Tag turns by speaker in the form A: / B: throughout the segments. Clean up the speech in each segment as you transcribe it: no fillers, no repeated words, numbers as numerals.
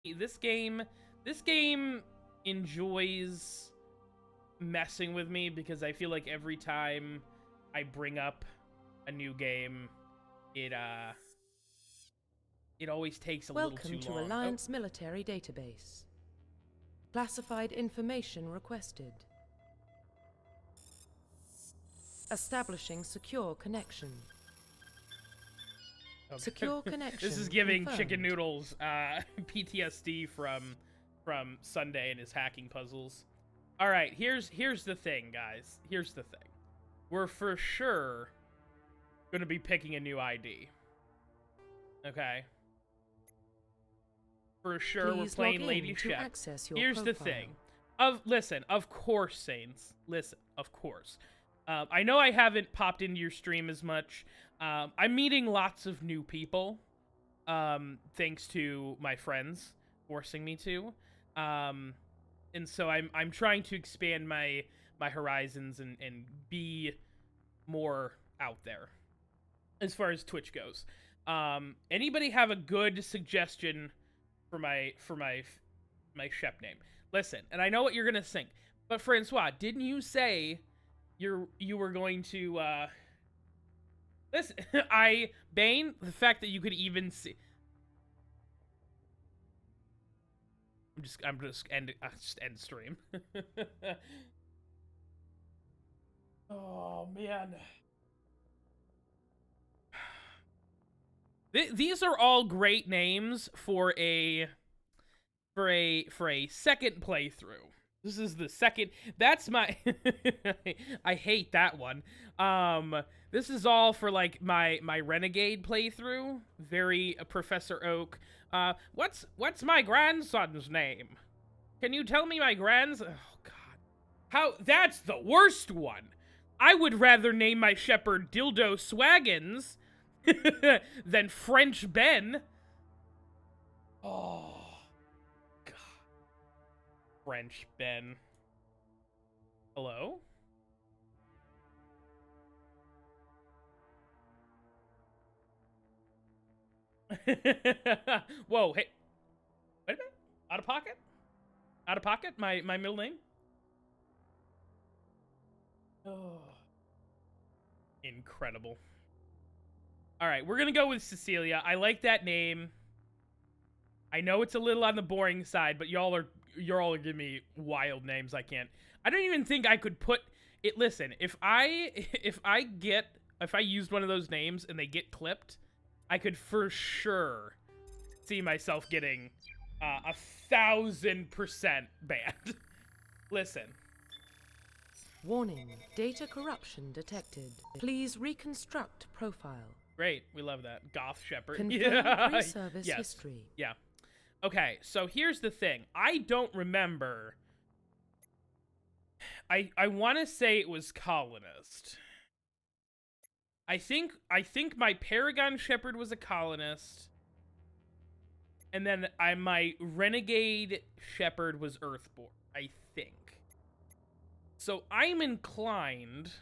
A: this game, this game enjoys messing with me because I feel like every time I bring up a new game, it it always takes a little too
B: Welcome to
A: long. Oh,
B: Alliance Military Database. Classified information requested. Establishing secure connection.
A: okay.
B: Secure connection.
A: This is giving
B: confirmed.
A: Chicken Noodles PTSD from Sunday and his hacking puzzles. All right, here's the thing, guys. Here's the thing. We're for sure going to be picking a new ID. Okay. For sure,
B: Please
A: we're playing
B: log in
A: Lady
B: to
A: Shep.
B: access your
A: Here's the
B: profile.
A: thing. Listen, of course, Saints. Listen, of course. I know I haven't popped into your stream as much. I'm meeting lots of new people, thanks to my friends forcing me to. And so I'm trying to expand my horizons and be more out there as far as Twitch goes. Anybody have a good suggestion for my Shep name? Listen, and I know what you're gonna think, but Francois, didn't you say you were going to listen? Bane, the fact that you could even see. I'm just end stream. Oh man. These are all great names for a second playthrough. This is the second. That's my. I hate that one. This is all for like my renegade playthrough. Very Professor Oak. What's my grandson's name? Can you tell me my Oh God, how that's the worst one. I would rather name my Shepard Dildo Swaggins than French Ben. Oh. French Ben. Hello? Whoa, hey. Wait a minute. Out of pocket? Out of pocket? My middle name? Oh. Incredible. Alright, we're gonna go with Cecilia. I like that name. I know it's a little on the boring side, but y'all are giving me wild names. I don't even think I could put it. Listen, if I used one of those names and they get clipped, I could for sure see myself getting 1,000% banned. Listen.
B: Warning, data corruption detected. Please reconstruct profile.
A: Great, we love that. Goth Shepard.
B: Confirm
A: Yeah.
B: pre-service
A: Yes.
B: history.
A: Yeah. Okay, so here's the thing. I don't remember. I want to say it was colonist. I think my Paragon Shepard was a colonist. And then my Renegade Shepard was Earthborn, I think. So I'm inclined.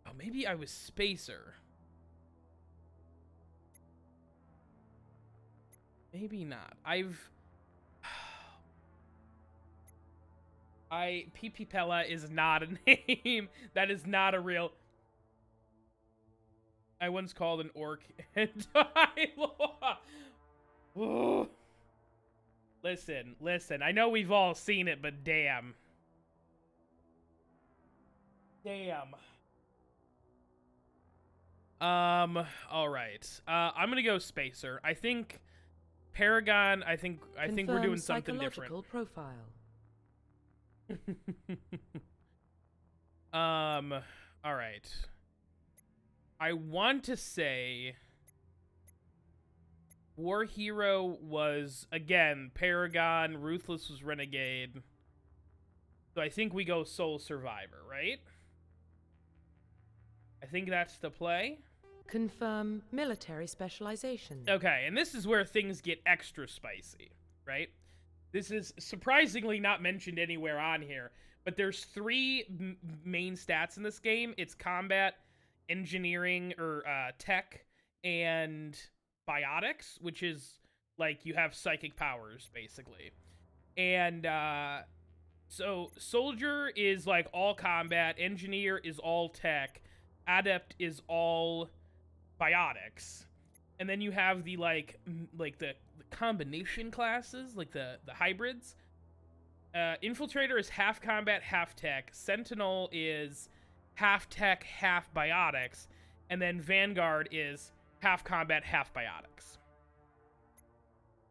A: Oh, maybe I was Spacer. Maybe not. PP Pella is not a name. That is not a real. I once called an orc and Listen. I know we've all seen it, but damn. All right. I'm gonna go Spacer. I think Paragon. I think we're doing something different.
B: Profile.
A: All right. I want to say War Hero was, again, Paragon, Ruthless was Renegade. So I think we go Soul Survivor, right? I think that's the play.
B: Confirm military specialization.
A: Okay, and this is where things get extra spicy, right? This is surprisingly not mentioned anywhere on here, but there's three main stats in this game. It's combat, engineering, or tech, and biotics, which is like you have psychic powers basically. And so soldier is like all combat, engineer is all tech, adept is all biotics. And then you have the the combination classes, like the hybrids. Infiltrator is half combat, half tech. Sentinel is half tech, half biotics. And then Vanguard is half combat, half biotics.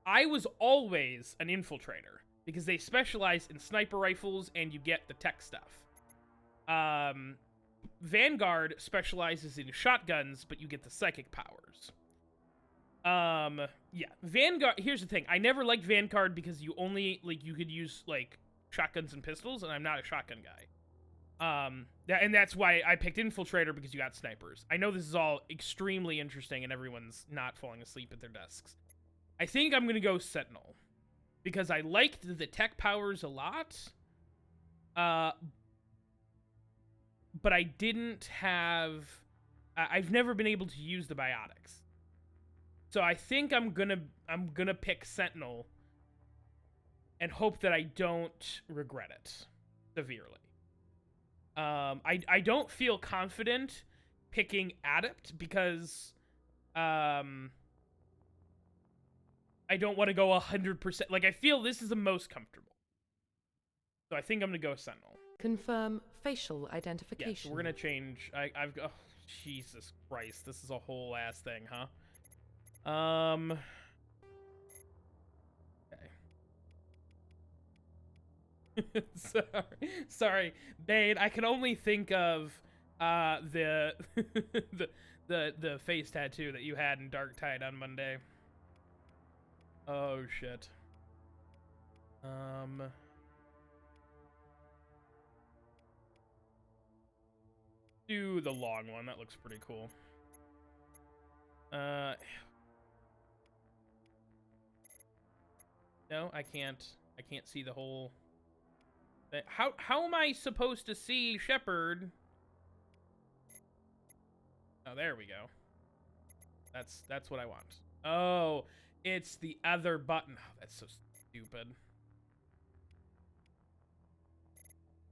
A: I was always an infiltrator because they specialize in sniper rifles and you get the tech stuff. Vanguard specializes in shotguns, but you get the psychic powers. Yeah, Vanguard, here's the thing. I never liked Vanguard because you only, like, you could use, like, shotguns and pistols, and I'm not a shotgun guy. And that's why I picked Infiltrator, because you got snipers. I know this is all extremely interesting, and everyone's not falling asleep at their desks. I think I'm gonna go Sentinel, because I liked the tech powers a lot, but I didn't have... I've never been able to use the biotics. So I think I'm gonna pick Sentinel and hope that I don't regret it severely. I don't feel confident picking Adept because I don't want to go 100%. Like, I feel this is the most comfortable. So I think I'm gonna go Sentinel.
B: Confirm facial identification.
A: Yes, we're gonna change. I've oh, Jesus Christ, this is a whole ass thing, huh? Okay. Sorry, Bane. I can only think of the the face tattoo that you had in Dark Tide on Monday. Oh shit. Do the long one. That looks pretty cool. No, I can't see the whole thing. How am I supposed to see Shepard? Oh, there we go. That's what I want. Oh, it's the other button. Oh, that's so stupid.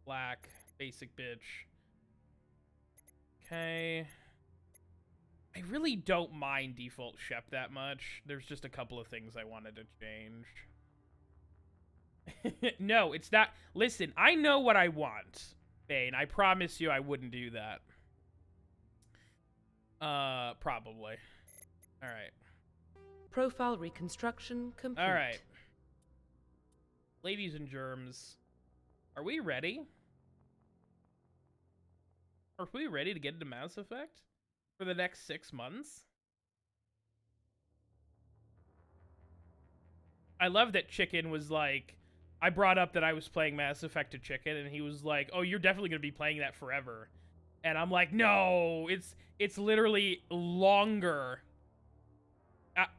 A: Black, basic bitch. Okay. I really don't mind default Shep that much. There's just a couple of things I wanted to change. No, it's not. Listen, I know what I want, Bane. I promise you I wouldn't do that. Probably. Alright.
B: Profile reconstruction complete.
A: Alright. Ladies and germs, are we ready? Are we ready to get into Mass Effect for the next 6 months? I love that Chicken was like, I brought up that I was playing Mass Effect to Chicken, and he was like, oh, you're definitely going to be playing that forever. And I'm like, no, it's literally longer.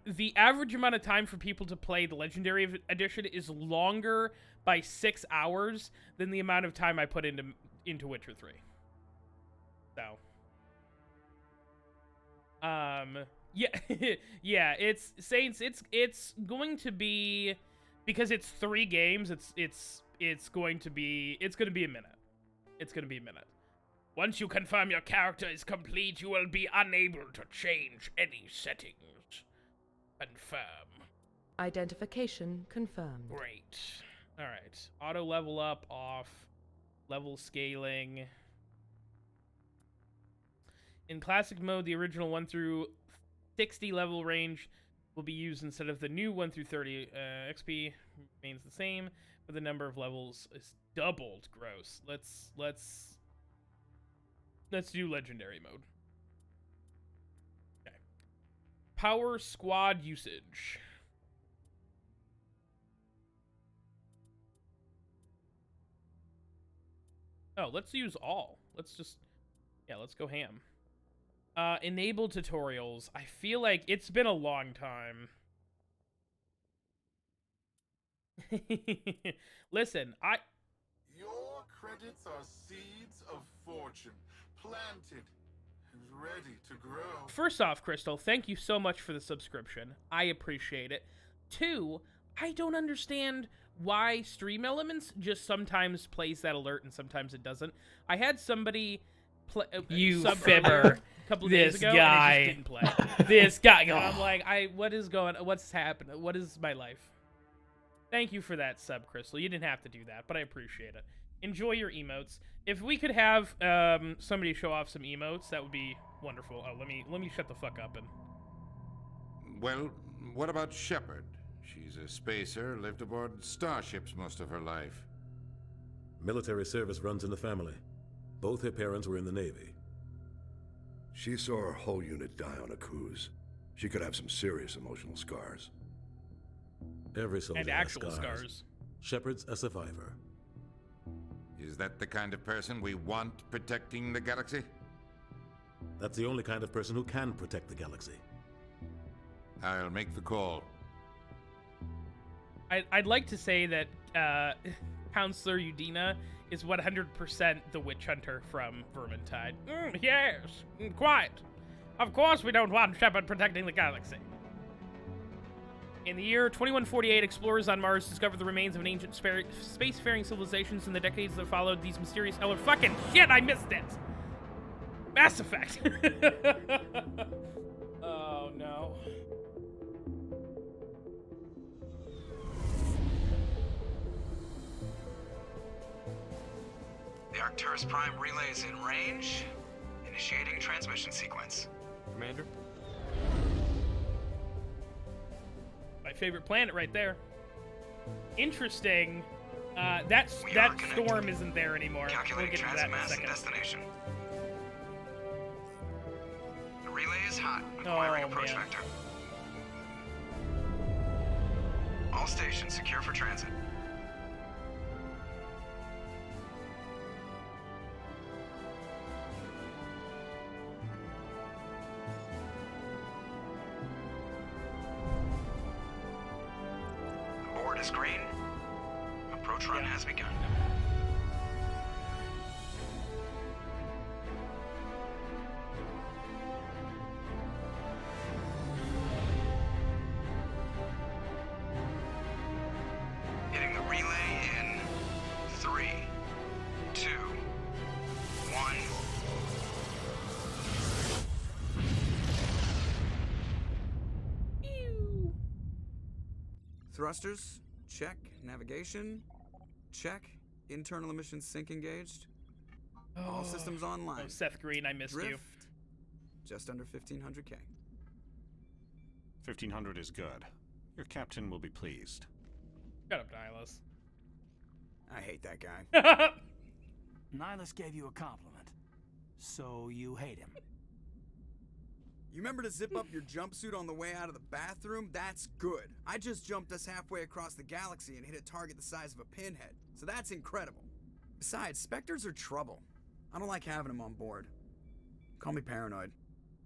A: The average amount of time for people to play the Legendary Edition is longer by 6 hours than the amount of time I put into Witcher 3. So. Yeah, yeah, it's Saints, it's going to be, because it's 3 games, it's going to be a minute. It's going to be a minute. Once you confirm your character is complete, you will be unable to change any settings. Confirm.
B: Identification confirmed.
A: Great. Alright. Auto level up, off. Level scaling. In classic mode, the original 1 through 60 level range will be used instead of the new 1 through 30. XP remains the same, but the number of levels is doubled. Gross. Let's do legendary mode. Okay. Power squad usage. Oh, let's use all. Let's go ham. Enable tutorials. I feel like it's been a long time. Listen,
C: Your credits are seeds of fortune, planted is ready to grow.
A: First off, Crystal, thank you so much for the subscription. I appreciate it. 2, I don't understand why Stream Elements just sometimes plays that alert and sometimes it doesn't. I had somebody
D: You
A: sub
D: fibber.
A: a couple of
D: This
A: days ago
D: guy.
A: and it just didn't play.
D: This guy.
A: And I'm like, what's happening? What is my life? Thank you for that sub, Crystal. You didn't have to do that, but I appreciate it. Enjoy your emotes. If we could have somebody show off some emotes, that would be wonderful. Oh, let me shut the fuck up and.
E: Well, what about Shepard? She's a spacer, lived aboard starships most of her life.
F: Military service runs in the family. Both her parents were in the Navy.
G: She saw her whole unit die on a cruise. She could have some serious emotional scars.
F: Every soldier
A: And
F: has
A: actual scars.
F: Shepard's a survivor.
E: Is that the kind of person we want protecting the galaxy?
F: That's the only kind of person who can protect the galaxy.
E: I'll make the call.
A: I'd like to say that Counselor Udina is 100% the witch hunter from Vermintide. Yes, quite. Of course we don't want Shepard protecting the galaxy. In the year 2148, explorers on Mars discovered the remains of an ancient spacefaring civilizations. In the decades that followed, these mysterious fucking shit, I missed it! Mass Effect! Oh, no.
H: The Arcturus Prime relay is in range. Initiating transmission sequence.
I: Commander?
A: My favorite planet right there. Interesting. That
H: We are
A: storm isn't there anymore. We'll
H: Calculating
A: get into that in a
H: transit mass and
A: second.
H: destination. The relay is hot. Acquiring approach
A: man.
H: vector. All stations secure for transit. The board is green. Approach run has begun. Hitting the relay in 3, 2, 1.
I: Thrusters, check. Navigation, check. Internal emissions sync engaged. All systems online.
A: Oh, Seth Green, I missed you.
I: Drift, just under 1500K.
J: 1500 is good. Your captain will be pleased.
A: Shut up, Nihilus.
I: I hate that guy.
K: Nihilus gave you a compliment, so you hate him.
I: You remember to zip up your jumpsuit on the way out of the bathroom? That's good. I just jumped us halfway across the galaxy and hit a target the size of a pinhead, so that's incredible. Besides, Spectres are trouble. I don't like having them on board. Call me paranoid.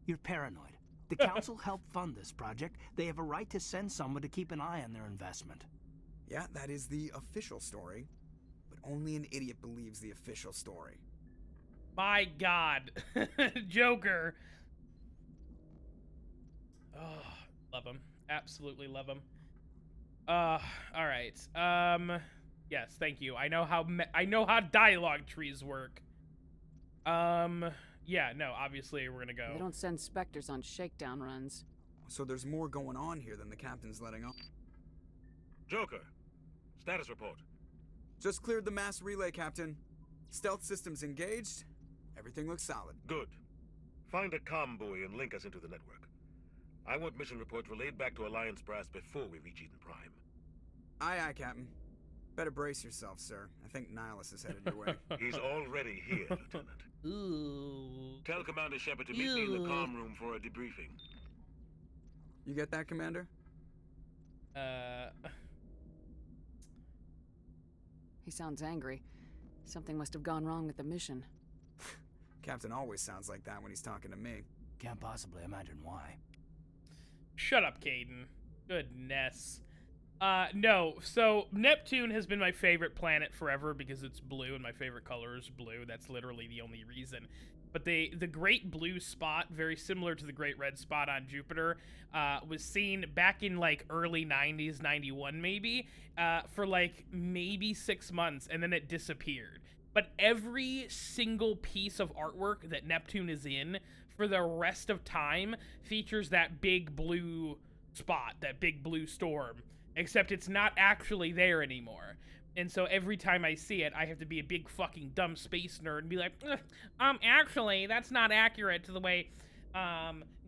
K: You're paranoid. The Council helped fund this project. They have a right to send someone to keep an eye on their investment.
I: Yeah, that is the official story. But only an idiot believes the official story.
A: My God. Joker. Oh, love him. Absolutely love him. All right. Yes, thank you. I know how dialogue trees work. Yeah, no, obviously we're gonna go.
L: They don't send Spectres on shakedown runs.
I: So there's more going on here than the captain's letting on.
M: Joker, status report.
I: Just cleared the mass relay, Captain. Stealth systems engaged. Everything looks solid.
M: Good. Find a comm buoy and link us into the network. I want mission reports relayed back to Alliance Brass before we reach Eden Prime.
I: Aye, aye, Captain. Better brace yourself, sir. I think Nihilus is headed your way.
M: He's already here, Lieutenant.
A: Ooh.
M: Tell Commander Shepard to meet me in the comm room for a debriefing.
I: You get that, Commander?
L: He sounds angry. Something must have gone wrong with the mission.
I: Captain always sounds like that when he's talking to me.
K: Can't possibly imagine why.
A: Shut up, Caden. Goodness. No. So Neptune has been my favorite planet forever because it's blue and my favorite color is blue. That's literally the only reason. But the Great Blue Spot, very similar to the Great Red Spot on Jupiter, was seen back in like early 90s, 91 maybe, for like maybe 6 months, and then it disappeared. But every single piece of artwork that Neptune is in for the rest of time features that big blue spot, that big blue storm. Except it's not actually there anymore. And so every time I see it, I have to be a big fucking dumb space nerd and be like, actually, that's not accurate to the way,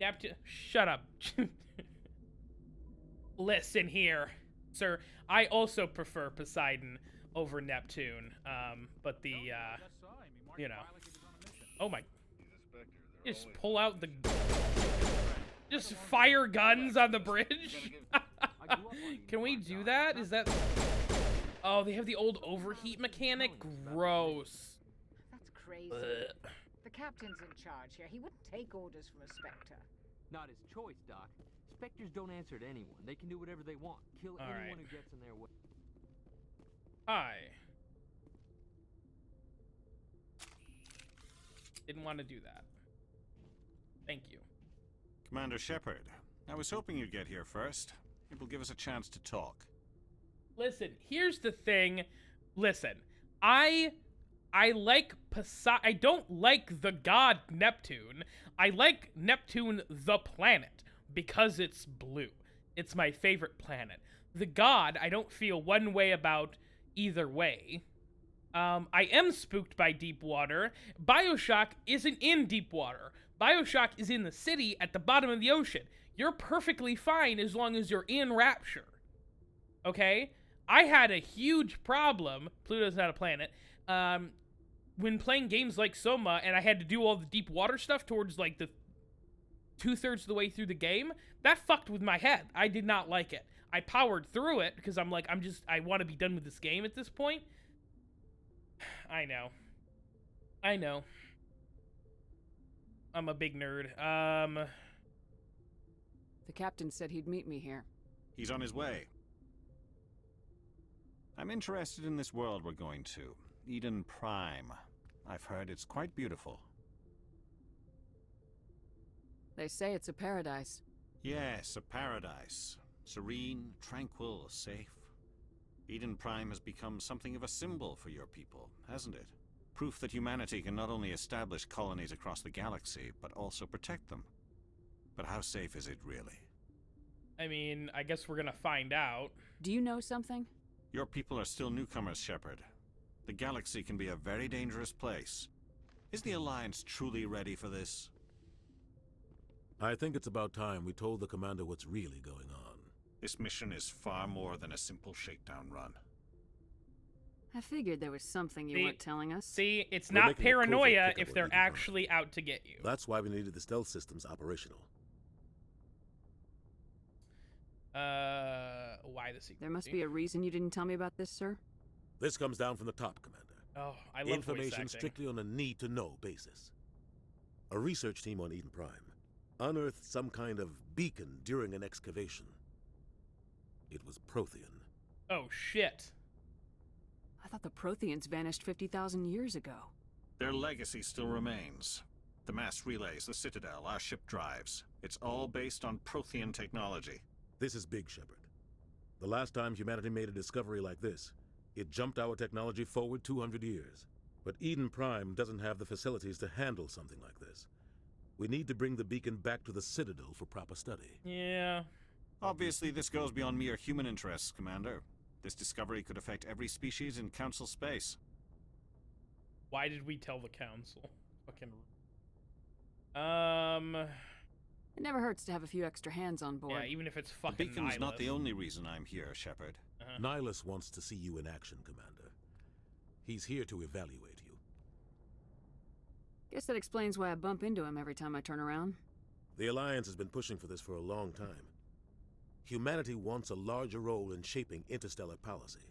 A: Neptune... Shut up. Listen here, sir. I also prefer Poseidon over Neptune, but the, you know... Oh my... Just pull out the... Just fire guns on the bridge? Can we do that? Is that... Oh, they have the old overheat mechanic? Gross.
C: That's crazy.
A: Ugh.
C: The captain's in charge here. He wouldn't take orders from a Spectre.
D: Not his choice, Doc. Spectres don't answer to anyone. They can do whatever they want. Kill anyone who gets in their way.
A: Hi. Didn't want to do that. Thank you.
J: Commander Shepard, I was hoping you'd get here first. It will give us a chance to talk.
A: Listen, here's the thing. Listen, I like Poseidon. I don't like the god Neptune. I like Neptune the planet because it's blue. It's my favorite planet. The god, I don't feel one way about either way. I am spooked by deep water. BioShock isn't in deep water. BioShock is in the city at the bottom of the ocean. You're perfectly fine as long as you're in Rapture. Okay? I had a huge problem, Pluto's not a planet, when playing games like Soma, and I had to do all the deep water stuff towards, like, the 2/3 of the way through the game. That fucked with my head. I did not like it. I powered through it, because I'm like, I want to be done with this game at this point. I know. I know. I'm a big nerd.
L: The captain said he'd meet me here.
J: He's on his way. I'm interested in this world we're going to. Eden Prime. I've heard it's quite beautiful.
L: They say it's a paradise.
J: Yes, a paradise. Serene, tranquil, safe. Eden Prime has become something of a symbol for your people, hasn't it? Proof that humanity can not only establish colonies across the galaxy, but also protect them. But how safe is it really?
A: I mean, I guess we're gonna find out.
L: Do you know something?
J: Your people are still newcomers, Shepard. The galaxy can be a very dangerous place. Is the Alliance truly ready for this?
F: I think it's about time we told the commander what's really going on.
J: This mission is far more than a simple shakedown run.
L: I figured there was something you weren't telling us.
A: See, it's
F: We're
A: not
F: making a covert
A: paranoia
F: pickup
A: if
F: of
A: they're
F: Eden Prime.
A: actually out to get you.
F: That's why we needed the stealth systems operational.
A: Why the secret?
L: There must be a reason you didn't tell me about this, sir.
F: This comes down from the top, Commander.
A: Oh, I love voice
F: Information
A: acting.
F: strictly on a need-to-know basis. A research team on Eden Prime unearthed some kind of beacon during an excavation. It was Prothean.
A: Oh, shit.
L: I thought the Protheans vanished 50,000 years ago.
J: Their legacy still remains. The mass relays, the Citadel, our ship drives. It's all based on Prothean technology.
F: This is big, Shepard. The last time humanity made a discovery like this, it jumped our technology forward 200 years. But Eden Prime doesn't have the facilities to handle something like this. We need to bring the beacon back to the Citadel for proper study.
A: Yeah.
J: Obviously, this goes beyond mere human interests, Commander. This discovery could affect every species in Council space.
A: Why did we tell the Council? Fucking...
L: It never hurts to have a few extra hands on board.
A: Yeah, even if it's fucking
J: The beacon's
A: Nihilus.
J: not the only reason I'm here, Shepard.
F: Nihilus wants to see you in action, Commander. He's here to evaluate you.
L: Guess that explains why I bump into him every time I turn around.
F: The Alliance has been pushing for this for a long time. Humanity wants a larger role in shaping interstellar policy.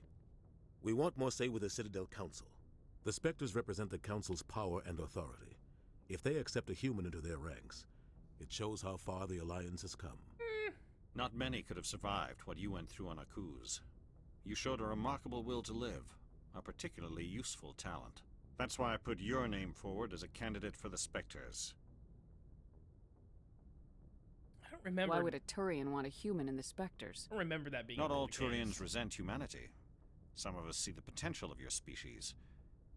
F: We want more say with the Citadel Council. The Spectres represent the Council's power and authority. If they accept a human into their ranks, it shows how far the Alliance has come.
J: Not many could have survived what you went through on Akuz. You showed a remarkable will to live, a particularly useful talent. That's why I put your name forward as a candidate for the Spectres.
A: I don't remember.
L: Why would a Turian want a human in the Spectres?
A: I don't remember that being.
J: Not all
A: the
J: Turians
A: case.
J: resent humanity. Some of us see the potential of your species.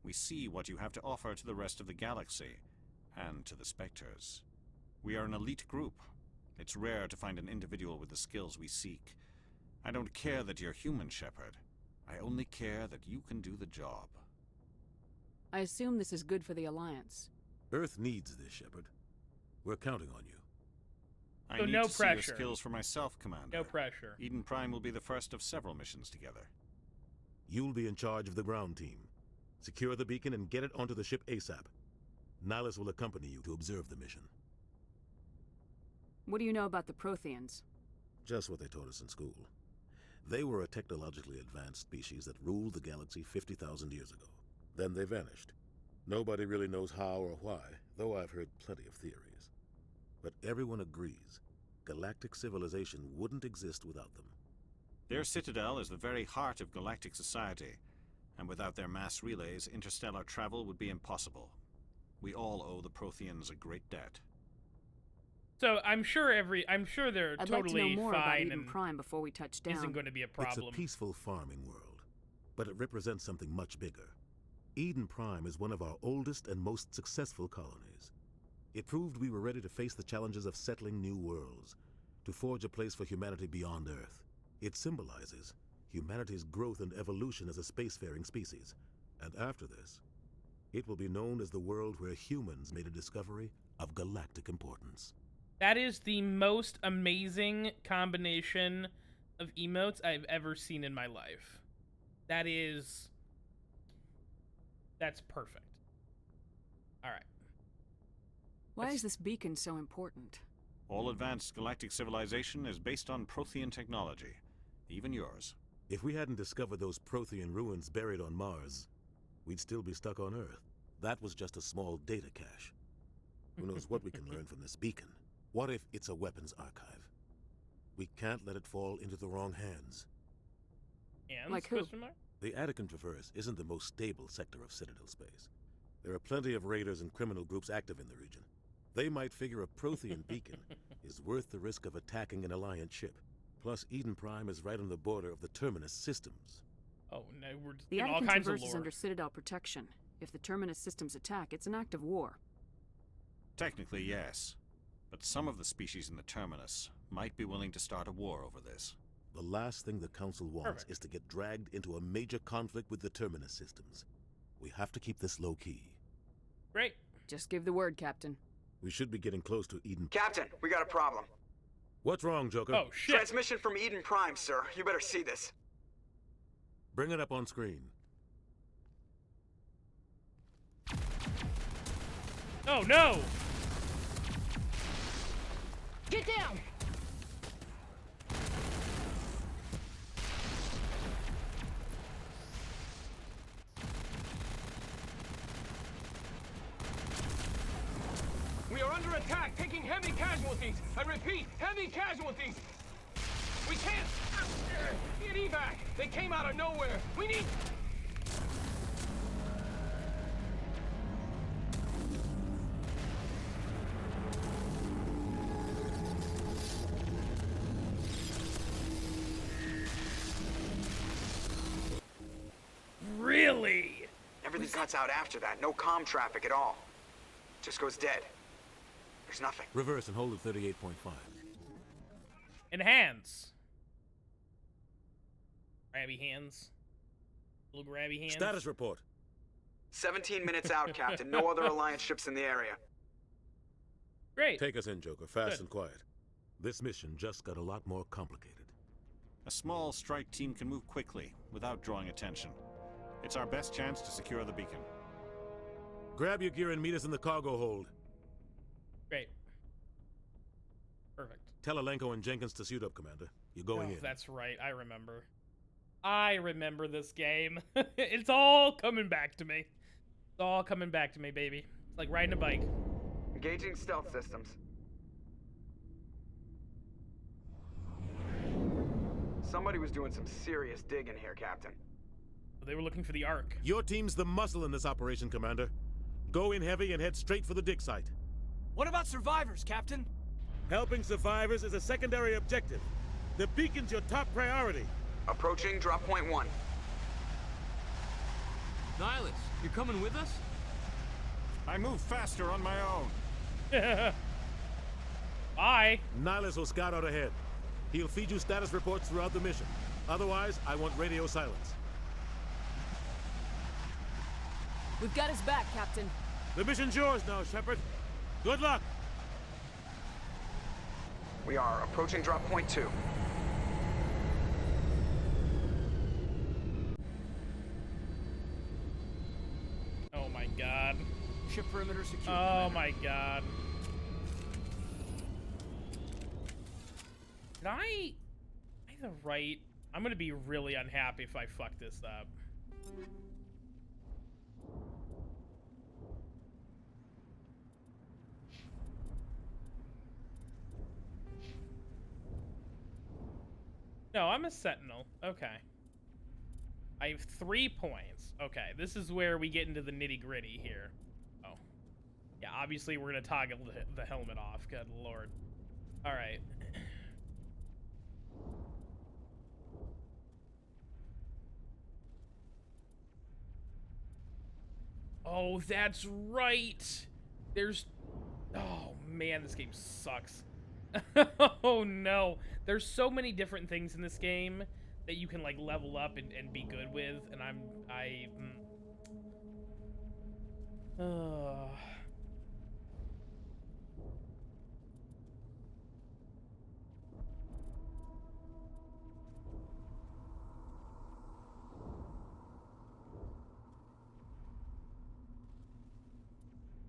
J: We see what you have to offer to the rest of the galaxy, and to the Spectres. We are an elite group. It's rare to find an individual with the skills we seek. I don't care that you're human, Shepard. I only care that you can do the job.
L: I assume this is good for the Alliance.
F: Earth needs this, Shepard. We're counting on you.
J: I
A: So
J: need
A: no
J: to see
A: pressure.
J: your skills for myself, Commander.
A: No pressure.
J: Eden Prime will be the first of several missions together.
F: You'll be in charge of the ground team. Secure the beacon and get it onto the ship ASAP. Nihilus will accompany you to observe the mission.
L: What do you know about the Protheans?
F: Just what they taught us in school. They were a technologically advanced species that ruled the galaxy 50,000 years ago. Then they vanished. Nobody really knows how or why, though I've heard plenty of theories. But everyone agrees, galactic civilization wouldn't exist without them.
J: Their citadel is the very heart of galactic society, and without their mass relays, interstellar travel would be impossible. We all owe the Protheans a great debt.
A: So I'm sure they're
L: I'd
A: totally
L: like to know more about
A: fine
L: Eden
A: and
L: Prime before we touch down.
A: isn't going to be a problem.
F: It's a peaceful farming world, but it represents something much bigger. Eden Prime is one of our oldest and most successful colonies. It proved we were ready to face the challenges of settling new worlds, to forge a place for humanity beyond Earth. It symbolizes humanity's growth and evolution as a spacefaring species. And after this, it will be known as the world where humans made a discovery of galactic importance.
A: That is the most amazing combination of emotes I've ever seen in my life. That's perfect. All right.
L: Why is this beacon so important?
J: All advanced galactic civilization is based on Prothean technology, even yours.
F: If we hadn't discovered those Prothean ruins buried on Mars, we'd still be stuck on Earth. That was just a small data cache. Who knows what we can learn from this beacon? What if it's a weapons archive? We can't let it fall into the wrong hands.
A: And
L: like who?
F: The Attican Traverse isn't the most stable sector of Citadel space. There are plenty of raiders and criminal groups active in the region. They might figure a Prothean beacon is worth the risk of attacking an Alliance ship. Plus, Eden Prime is right on the border of the Terminus systems.
A: Oh, no, we're
L: The
A: in all
L: Attican
A: kinds
L: Traverse
A: of
L: is
A: lore.
L: under Citadel protection. If the Terminus systems attack, it's an act of war.
J: Technically, yes. But some of the species in the Terminus might be willing to start a war over this.
F: The last thing the Council wants is to get dragged into a major conflict with the Terminus systems. We have to keep this low-key.
A: Great.
L: Just give the word, Captain.
F: We should be getting close to Eden.
N: Captain, we got a problem.
F: What's wrong, Joker?
A: Oh, shit.
N: Transmission from Eden Prime, sir. You better see this.
F: Bring it up on screen.
A: Oh, no!
C: Get down!
O: We are under attack, taking heavy casualties. I repeat, heavy casualties. We can't get evac. They came out of nowhere. We need...
A: Really?
N: Everything cuts out after that. No comm traffic at all. Just goes dead. There's nothing.
F: Reverse and hold at 38.5.
A: Enhance. Grabby hands. Little grabby hands.
F: Status report.
N: 17 minutes out, Captain. No other Alliance ships in the area.
A: Great.
F: Take us in, Joker. Fast
A: Good.
F: and quiet. This mission just got a lot more complicated.
J: A small strike team can move quickly, without drawing attention. It's our best chance to secure the beacon.
F: Grab your gear and meet us in the cargo hold.
A: Great. Perfect.
F: Tell Alenko and Jenkins to suit up, Commander. You're going in.
A: That's right. I remember. I remember this game. It's all coming back to me. It's all coming back to me, baby. It's like riding a bike.
N: Engaging stealth systems. Somebody was doing some serious digging here, Captain.
A: They were looking for the Ark.
F: Your team's the muscle in this operation, Commander. Go in heavy and head straight for the dig site.
K: What about survivors, Captain?
F: Helping survivors is a secondary objective. The beacon's your top priority.
N: Approaching drop point 1.
D: Nihilus, you're coming with us?
J: I move faster on my own.
A: Bye.
F: Nihilus will scout out ahead. He'll feed you status reports throughout the mission. Otherwise, I want radio silence.
L: We've got his back, Captain.
F: The mission's yours now, Shepard. Good luck.
N: We are approaching drop point 2.
A: Oh my god.
K: Ship perimeter secure.
A: Oh my god. Did I the right? I'm gonna be really unhappy if I fuck this up. No, I'm a sentinel. Okay. I have 3 points. Okay, this is where we get into the nitty-gritty here. Oh. Yeah, obviously we're gonna toggle the helmet off. Good lord. Alright. Oh, that's right! There's... Oh, man, this game sucks. Oh, no. There's so many different things in this game that you can, like, level up and be good with, and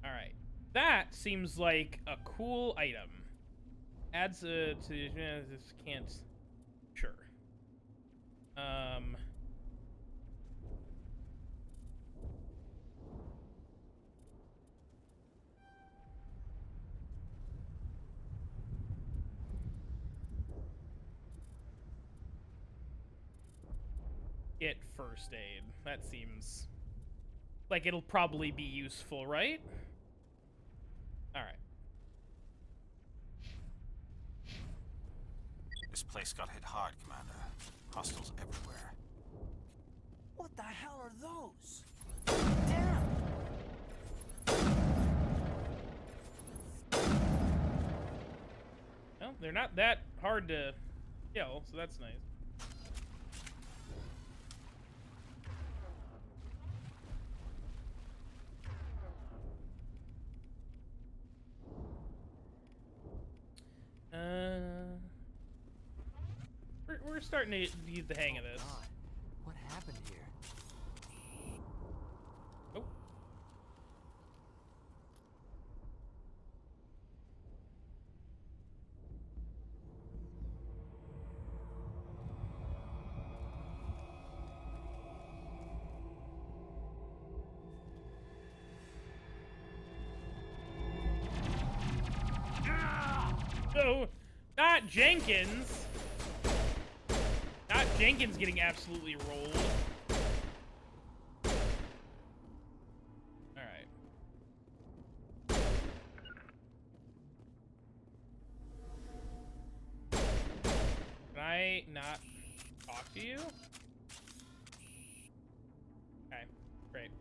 A: Alright. That seems like a cool item. Adds to this can't. Sure. Get first aid. That seems like it'll probably be useful, right? All right.
J: This place got hit hard, Commander. Hostiles everywhere.
K: What the hell are those? Damn!
A: Well, they're not that hard to kill, so that's nice. We're starting to get the hang of this.
D: God. What happened here?
A: Oh. No, not Jenkins. Not Jenkins getting absolutely rolled. Alright. Can I not talk to you? Okay, great.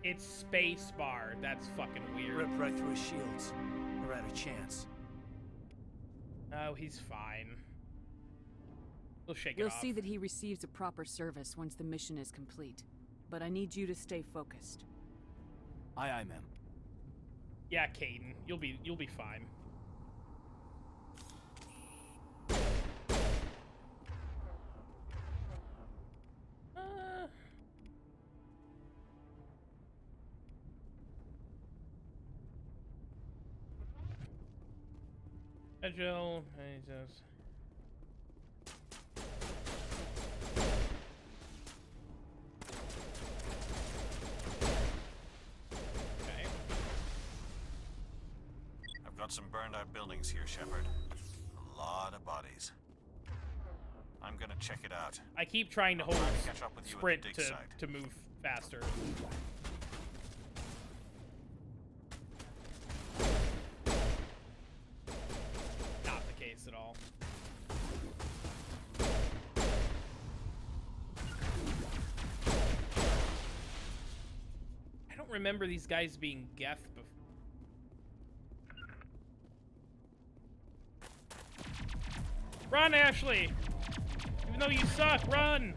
A: It's space bar. That's fucking weird.
K: Ripped right through his shields. Never had a chance.
A: Oh, he's fine. We'll shake it
L: You'll
A: off.
L: see that he receives a proper service once the mission is complete. But I need you to stay focused.
K: Aye, aye, ma'am.
A: Yeah, Caden, you'll be fine. Agile, Jesus. Okay.
J: I've got some burned out buildings here, Shepard. A lot of bodies. I'm gonna check it out.
A: I keep trying to
J: I'll
A: hold
J: try to catch up with you at
A: sprint
J: the dig
A: to
J: site.
A: move faster. Not the case at all. I don't remember these guys being Geth before. Run, Ashley! Even though you suck, run!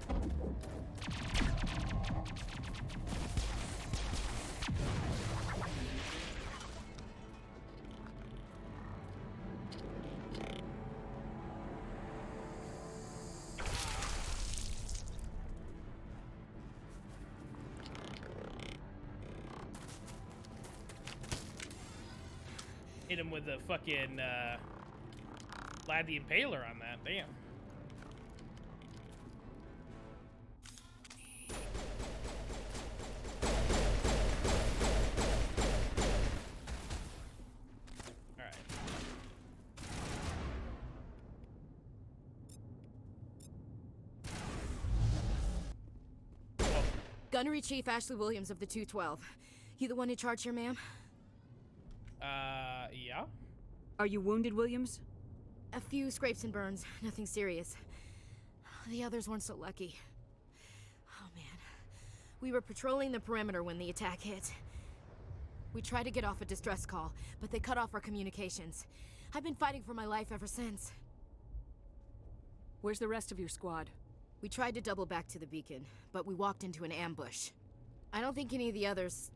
A: Hit him with the fucking, Lad the Impaler on that, damn. Alright.
P: Gunnery Chief Ashley Williams of the 212. You the one in charge here, ma'am?
A: Yeah?
Q: Are you wounded, Williams?
P: A few scrapes and burns, nothing serious. The others weren't so lucky. Oh man. We were patrolling the perimeter when the attack hit. We tried to get off a distress call, but they cut off our communications. I've been fighting for my life ever since.
Q: Where's the rest of your squad?
P: We tried to double back to the beacon, but we walked into an ambush. I don't think any of the others...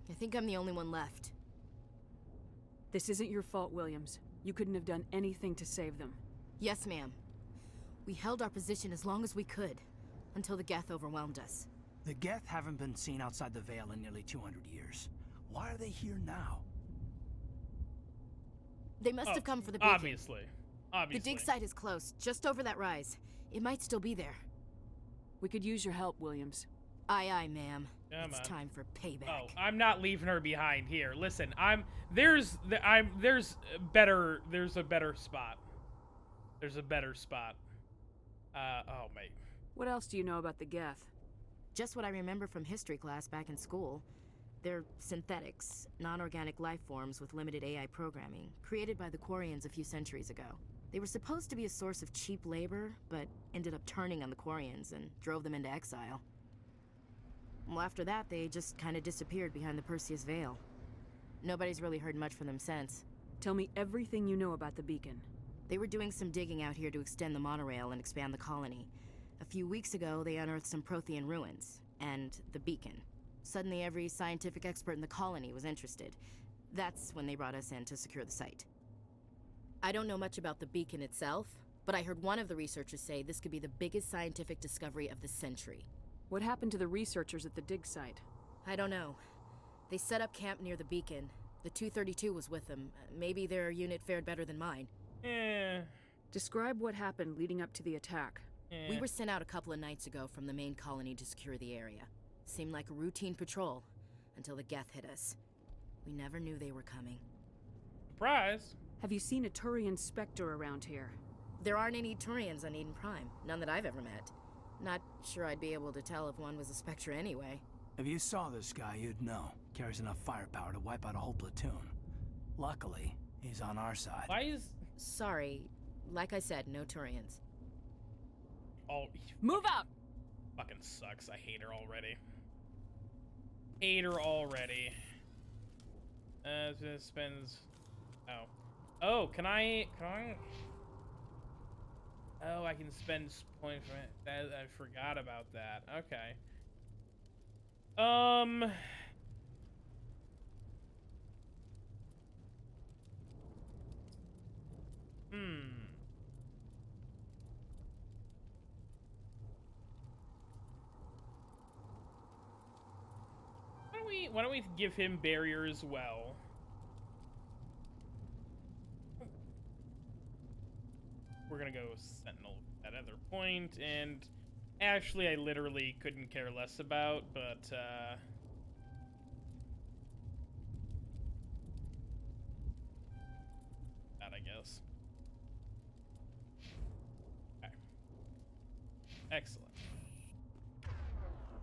P: I think I'm the only one left.
Q: This isn't your fault, Williams. You couldn't have done anything to save them.
P: Yes, ma'am. We held our position as long as we could, until the Geth overwhelmed us.
K: The Geth haven't been seen outside the Veil in nearly 200 years. Why are they here now?
P: They must have come for the beacon.
A: Obviously.
P: The dig site is close, just over that rise. It might still be there.
Q: We could use your help, Williams.
P: Aye, aye, ma'am.
A: Come
P: It's
A: on.
P: time for payback.
A: Oh, I'm not leaving her behind here. Listen, there's a better spot. There's a better spot. Oh, mate.
Q: What else do you know about the Geth?
P: Just what I remember from history class back in school. They're synthetics, non-organic life forms with limited AI programming, created by the Quarians a few centuries ago. They were supposed to be a source of cheap labor, but ended up turning on the Quarians and drove them into exile. Well, after that, they just kind of disappeared behind the Perseus Veil. Nobody's really heard much from them since.
Q: Tell me everything you know about the beacon.
P: They were doing some digging out here to extend the monorail and expand the colony. A few weeks ago, they unearthed some Prothean ruins, and the beacon. Suddenly, every scientific expert in the colony was interested. That's when they brought us in to secure the site. I don't know much about the beacon itself, but I heard one of the researchers say this could be the biggest scientific discovery of the century.
Q: What happened to the researchers at the dig site?
P: I don't know. They set up camp near the beacon. The 232 was with them. Maybe their unit fared better than mine.
Q: Describe what happened leading up to the attack.
P: We were sent out a couple of nights ago from the main colony to secure the area. Seemed like a routine patrol, until the Geth hit us. We never knew they were coming.
A: Surprise!
Q: Have you seen a Turian Spectre around here?
P: There aren't any Turians on Eden Prime. None that I've ever met. Not sure I'd be able to tell if one was a Spectre anyway.
K: If you saw this guy, you'd know. Carries enough firepower to wipe out a whole platoon. Luckily, he's on our side.
A: Why is...
P: Sorry. Like I said, no Turians.
A: Oh,
Q: move out!
A: Fucking sucks. I hate her already. Hate her already. This spends... Oh. Oh, can I... Oh, I can spend points from it. I forgot about that. Okay. Why don't we give him barrier as well? We're gonna go Sentinel at that other point, and Ashley I literally couldn't care less about, but that I guess. Okay. Excellent.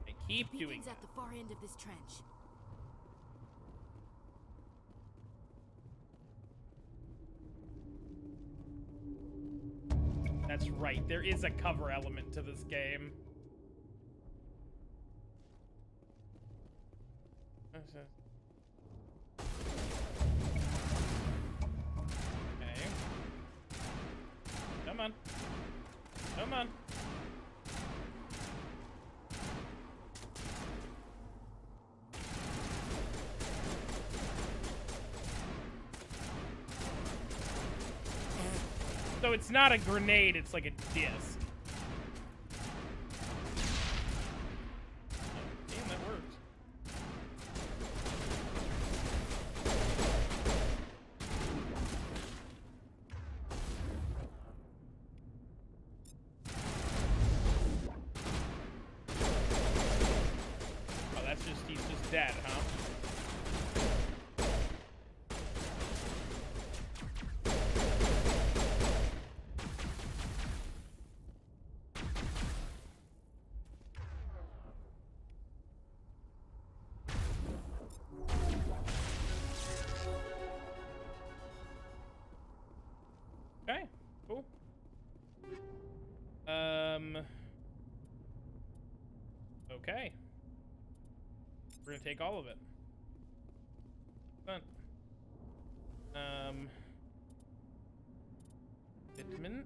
A: I keep doing
P: Beacon's
A: that.
P: at the far end of this trench.
A: That's right, there is a cover element to this game. Okay. Come on. Come on. So it's not a grenade, it's like a disc. Damn, that worked. Oh, that's just, he's just dead, huh? Okay, cool. Okay. We're gonna take all of it. Fun. Fitment.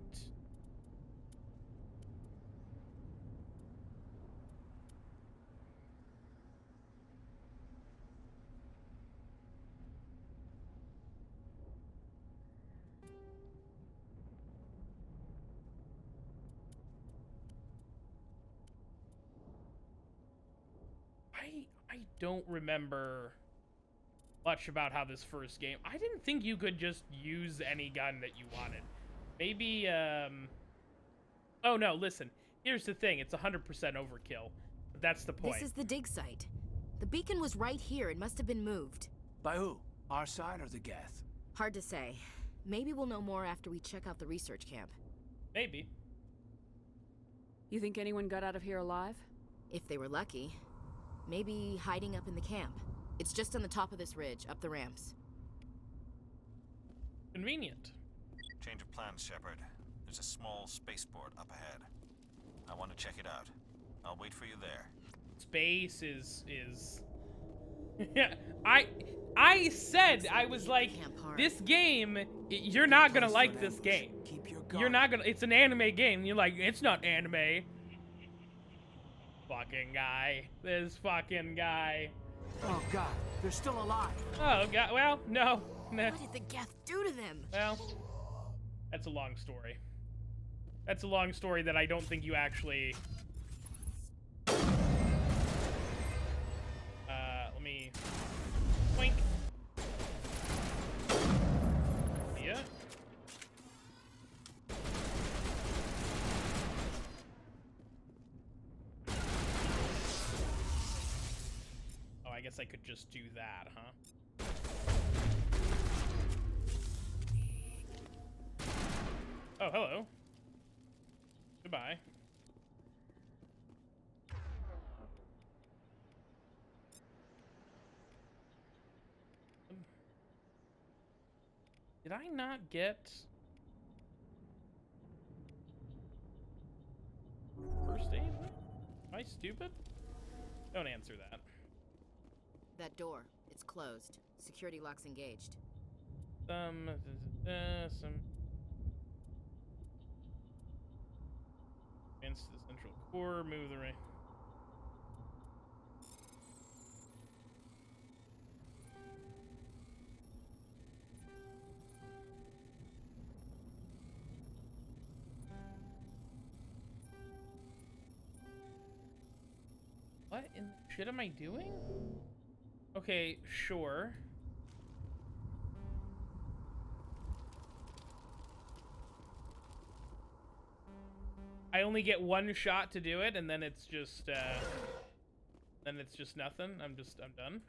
A: I don't remember much about how this first game. I didn't think you could just use any gun that you wanted. Maybe, oh no, listen. Here's the thing. It's 100% overkill. But that's the point.
P: This is the dig site. The beacon was right here. It must have been moved.
K: By who? Our side or the Geth?
P: Hard to say. Maybe we'll know more after we check out the research camp.
A: Maybe.
Q: You think anyone got out of here alive?
P: If they were lucky. Maybe hiding up in the camp. It's just on the top of this ridge, up the ramps.
A: Convenient.
J: Change of plans, Shepard. There's a small spaceport up ahead. I want to check it out. I'll wait for you there.
A: Space is yeah, I said, I was like, this game, you're not gonna like this game. You're not gonna, it's an anime game. You're like, it's not anime. Fucking guy. This fucking guy.
K: Oh god, they're still alive.
A: Oh god, well, no. Nah.
P: What did the Geth do to them?
A: Well, that's a long story. That's a long story that I don't think you actually... let me... Wink. Yeah. Oh, I guess I could just do that, huh? Oh, hello. Goodbye. Did I not get... first aid? Am I stupid? Don't answer that.
P: That door. It's closed. Security lock's engaged.
A: Some... Against the central core, move the ring. What in the shit am I doing? Okay, sure. I only get one shot to do it, and then it's just nothing. I'm done.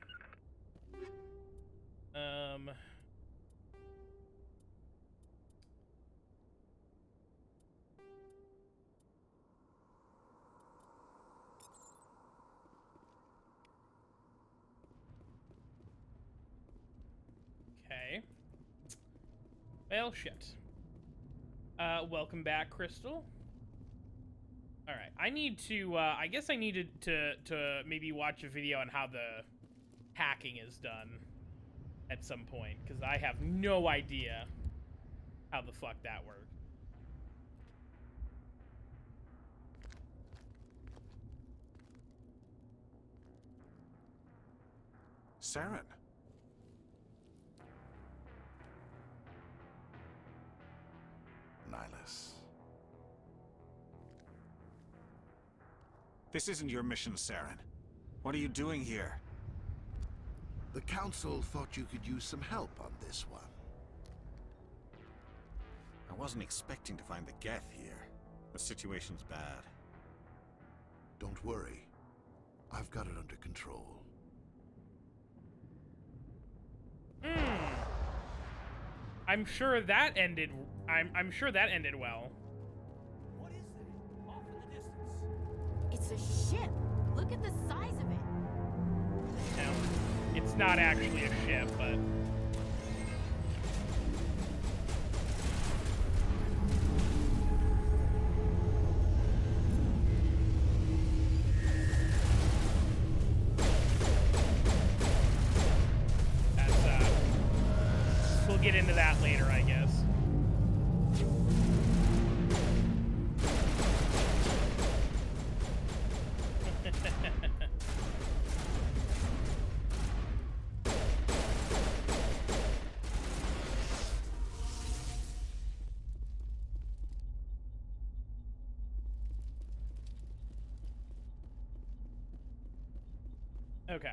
A: Okay. Well, shit. Welcome back, Crystal. Alright, I need to, I guess I needed to maybe watch a video on how the hacking is done at some point, because I have no idea how the fuck that works.
R: Saran. Nihilus.
J: This isn't your mission, Saran. What are you doing here?
R: The Council thought you could use some help on this one.
J: I wasn't expecting to find the Geth here. The situation's bad.
R: Don't worry. I've got it under control.
A: I'm sure that ended. I'm sure that ended well.
K: What is that? Off in the distance.
P: It's a ship. Look at the size of it.
A: No, it's not actually a ship, but. We'll get into that later, I guess. Okay.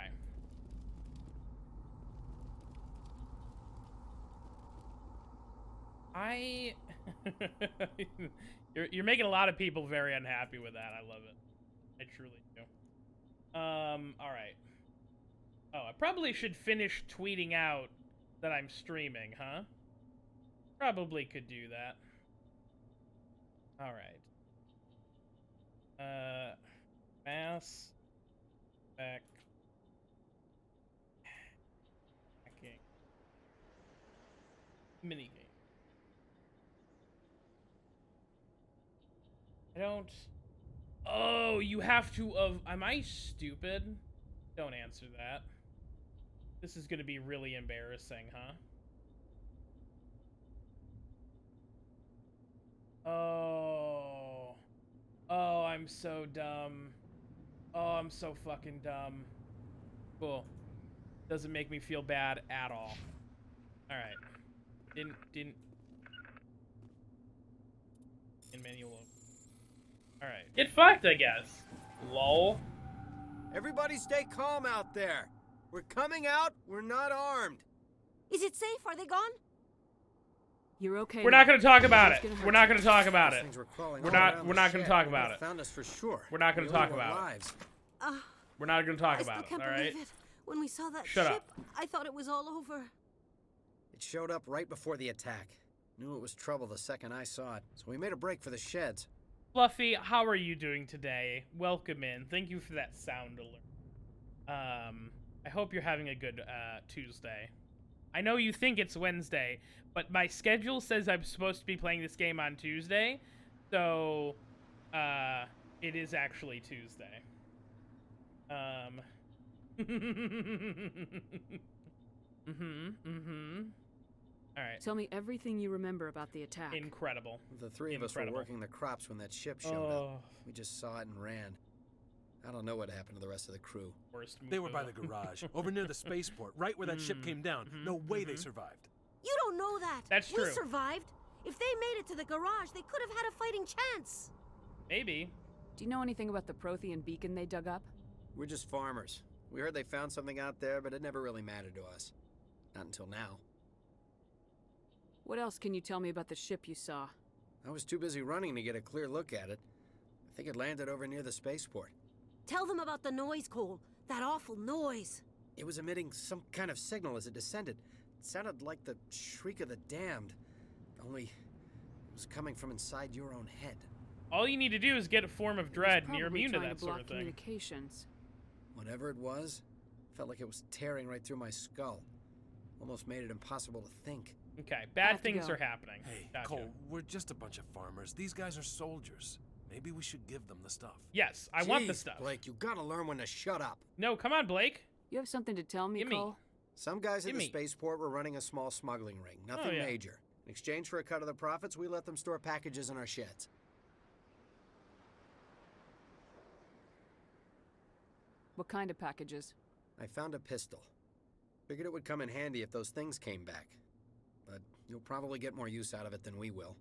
A: You're making a lot of people very unhappy with that. I love it. I truly do. All right. Oh, I probably should finish tweeting out that I'm streaming, huh? Probably could do that. All right. Mass effect hacking minigame. I don't... Oh, you have to... Am I stupid? Don't answer that. This is gonna be really embarrassing, huh? Oh. Oh, I'm so dumb. Oh, I'm so fucking dumb. Cool. Doesn't make me feel bad at all. Alright. Didn't... In manual... Alright. Get fucked, I guess. Lol.
S: Everybody stay calm out there. We're coming out. We're not armed.
P: Is it safe? Are they gone?
Q: You're okay.
A: We're not going to talk about it. We're not going to talk about
S: Those
A: it.
S: things were crawling
A: We're
S: all
A: not
S: around
A: we're
S: the
A: not going to
S: shed.
A: talk
S: They
A: about
S: would've
A: it.
S: Found us for sure.
A: We're not going to talk about it.
S: Lives.
A: We're not going to talk
P: I still
A: about it,
P: can't
A: all right?
P: believe it. When we saw that
A: Shut
P: ship,
A: up.
P: I thought it was all over.
S: It showed up right before the attack. Knew it was trouble the second I saw it, so we made a break for the sheds.
A: Fluffy, how are you doing today? Welcome in. Thank you for that sound alert. I hope you're having a good Tuesday. I know you think it's Wednesday, but my schedule says I'm supposed to be playing this game on Tuesday, so it is actually Tuesday. All right.
Q: Tell me everything you remember about the attack.
A: Incredible.
S: The three of us were working the crops when that ship showed up. We just saw it and ran. I don't know what happened to the rest of the crew.
T: They were by the garage, over near the spaceport, right where that ship came down. No way they survived.
P: You don't know that.
A: That's true.
P: We survived. If they made it to the garage, they could have had a fighting chance.
A: Maybe.
Q: Do you know anything about the Prothean beacon they dug up?
S: We're just farmers. We heard they found something out there, but it never really mattered to us. Not until now.
Q: What else can you tell me about the ship you saw?
S: I was too busy running to get a clear look at it. I think it landed over near the spaceport.
U: Tell them about the noise, Cole. That awful noise.
S: It was emitting some kind of signal as it descended. It sounded like the shriek of the damned. Only it was coming from inside your own head.
A: All you need to do is get a form of dread, and you're immune to that sort of thing.
Q: Communications.
S: Whatever it was, felt like it was tearing right through my skull. Almost made it impossible to think.
A: Okay, bad things are happening.
T: Hey,
A: gotcha.
T: Cole, we're just a bunch of farmers. These guys are soldiers. Maybe we should give them the stuff.
A: Yes, I want the stuff.
S: Blake, you gotta learn when to shut up.
A: No, come on, Blake.
Q: You have something to tell me, Cole?
S: Some guys at the spaceport were running a small smuggling ring. Nothing major. In exchange for a cut of the profits, we let them store packages in our sheds.
Q: What kind of packages?
S: I found a pistol. Figured it would come in handy if those things came back. But you'll probably get more use out of it than we will.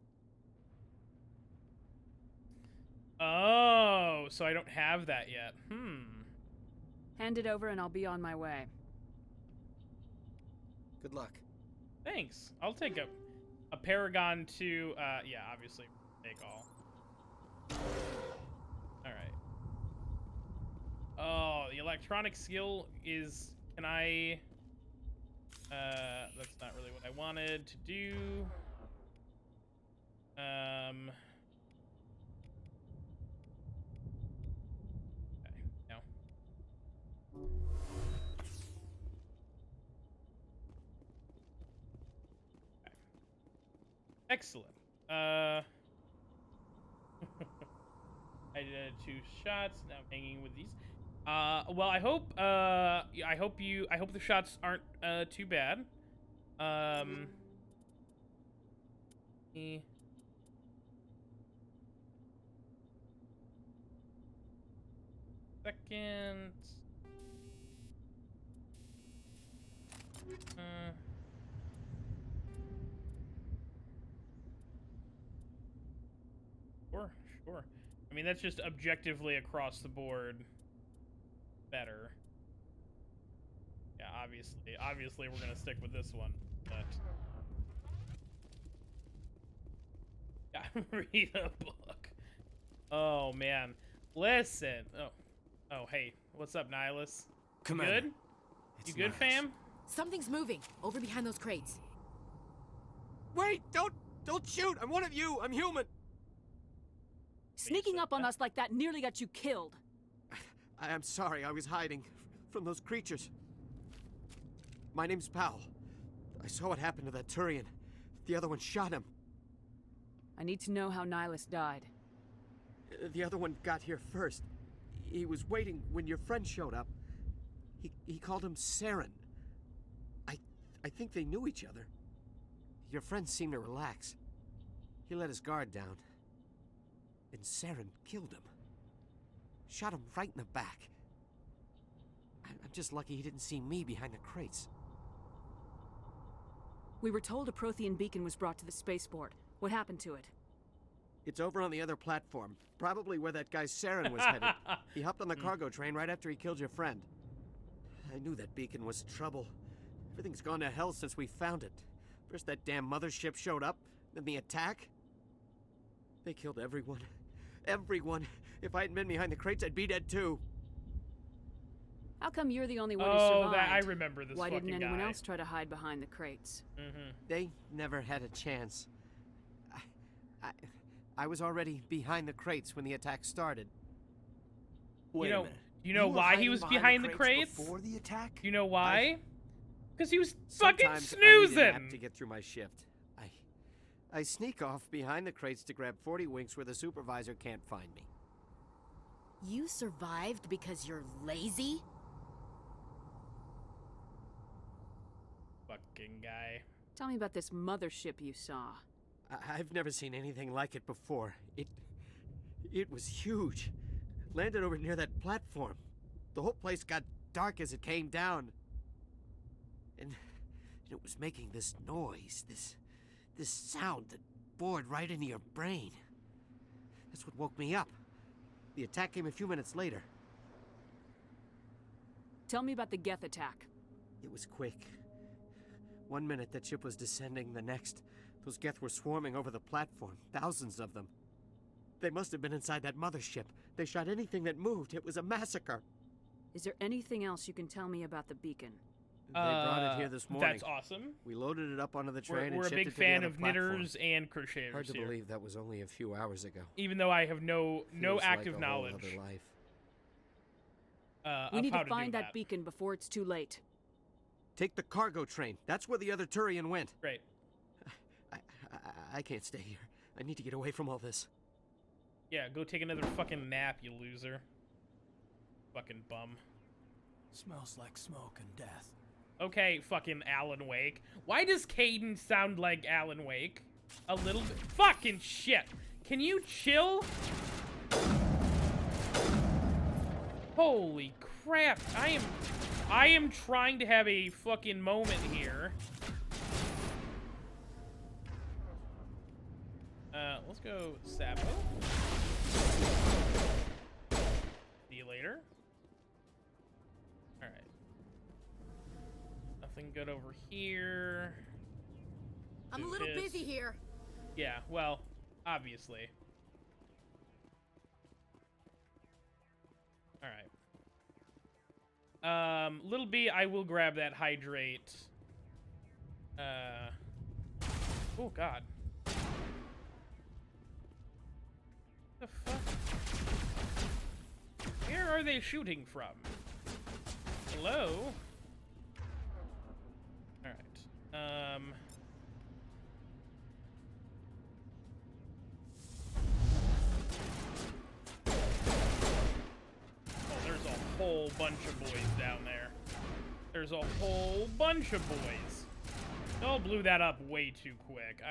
A: Oh, so I don't have that yet.
Q: Hand it over and I'll be on my way.
S: Good luck.
A: Thanks. I'll take a Paragon to, yeah, obviously, take all. Alright. Oh, the electronic skill is, can I, that's not really what I wanted to do. Okay, no. Okay. Excellent. I did 2 shots. Now I'm hanging with these. Well, I hope the shots aren't too bad. Second. Sure. I mean, that's just objectively across the board better. Yeah, obviously we're gonna stick with this one, but yeah, read a book. Oh man, listen. Oh hey, what's up, Nihilus? You good? You good, fam?
P: Something's moving over behind those crates.
V: Wait! Don't shoot! I'm one of you. I'm human.
Q: Sneaking up on us like that nearly got you killed.
V: I am sorry. I was hiding from those creatures. My name's Powell. I saw what happened to that Turian. The other one shot him.
Q: I need to know how Nihilus died.
V: The other one got here first. He was waiting when your friend showed up. He called him Saran. I think they knew each other. Your friend seemed to relax. He let his guard down. And Saran killed him. Shot him right in the back. I'm just lucky he didn't see me behind the crates.
Q: We were told a Prothean beacon was brought to the spaceport. What happened to it?
V: It's over on the other platform. Probably where that guy Saran was headed. He hopped on the cargo train right after he killed your friend. I knew that beacon was trouble. Everything's gone to hell since we found it. First that damn mothership showed up, then the attack. They killed everyone. Everyone. If I hadn't been behind the crates, I'd be dead too.
Q: How come you're the only one who survived?
A: I remember this.
Q: Why
A: fucking
Q: didn't anyone
A: guy.
Q: else try to hide behind the crates?
V: They never had a chance. I was already behind the crates when the attack started.
A: You know why he was behind the crates?
V: Before the attack?
A: You know why? Because he was fucking
V: Sometimes I need a nap
A: snoozing.
V: to get through my shift. I sneak off behind the crates to grab 40 winks where the supervisor can't find me.
P: You survived because you're lazy?
A: Fucking guy.
Q: Tell me about this mothership you saw.
V: I've never seen anything like it before. It was huge. Landed over near that platform. The whole place got dark as it came down. And it was making this noise, this sound that bored right into your brain. That's what woke me up. The attack came a few minutes later.
Q: Tell me about the Geth attack.
V: It was quick. 1 minute that ship was descending, the next, those Geth were swarming over the platform, thousands of them. They must have been inside that mothership. They shot anything that moved. It was a massacre.
Q: Is there anything else you can tell me about the beacon?
V: They brought it here this morning.
A: That's awesome.
V: We loaded it up onto the train
A: We're
V: and
A: a
V: shipped it
A: big
V: to the
A: fan
V: other
A: of
V: platform.
A: knitters and crocheters
V: Hard to
A: here.
V: believe that was only a few hours ago.
A: Even though I have no
V: Feels
A: active
V: like a whole
A: knowledge.
V: other life.
Q: We need to find
A: do
Q: that beacon before it's too late.
V: Take the cargo train. That's where the other Turian went.
A: Great.
V: I can't stay here. I need to get away from all this.
A: Yeah, go take another fucking nap, you loser. Fucking bum.
K: Smells like smoke and death.
A: Okay, fucking Alan Wake. Why does Caden sound like Alan Wake? A little bit. Fucking shit. Can you chill? Holy crap. I am trying to have a fucking moment here. Let's go Sabo. See you later. Alright. Nothing good over here.
U: I'm a little busy here.
A: Yeah, well, obviously. Alright. Little B, I will grab that hydrate. Oh god. The fuck? Where are they shooting from? Hello? Alright. Oh, there's a whole bunch of boys down there. There's a whole bunch of boys. Y'all blew that up way too quick.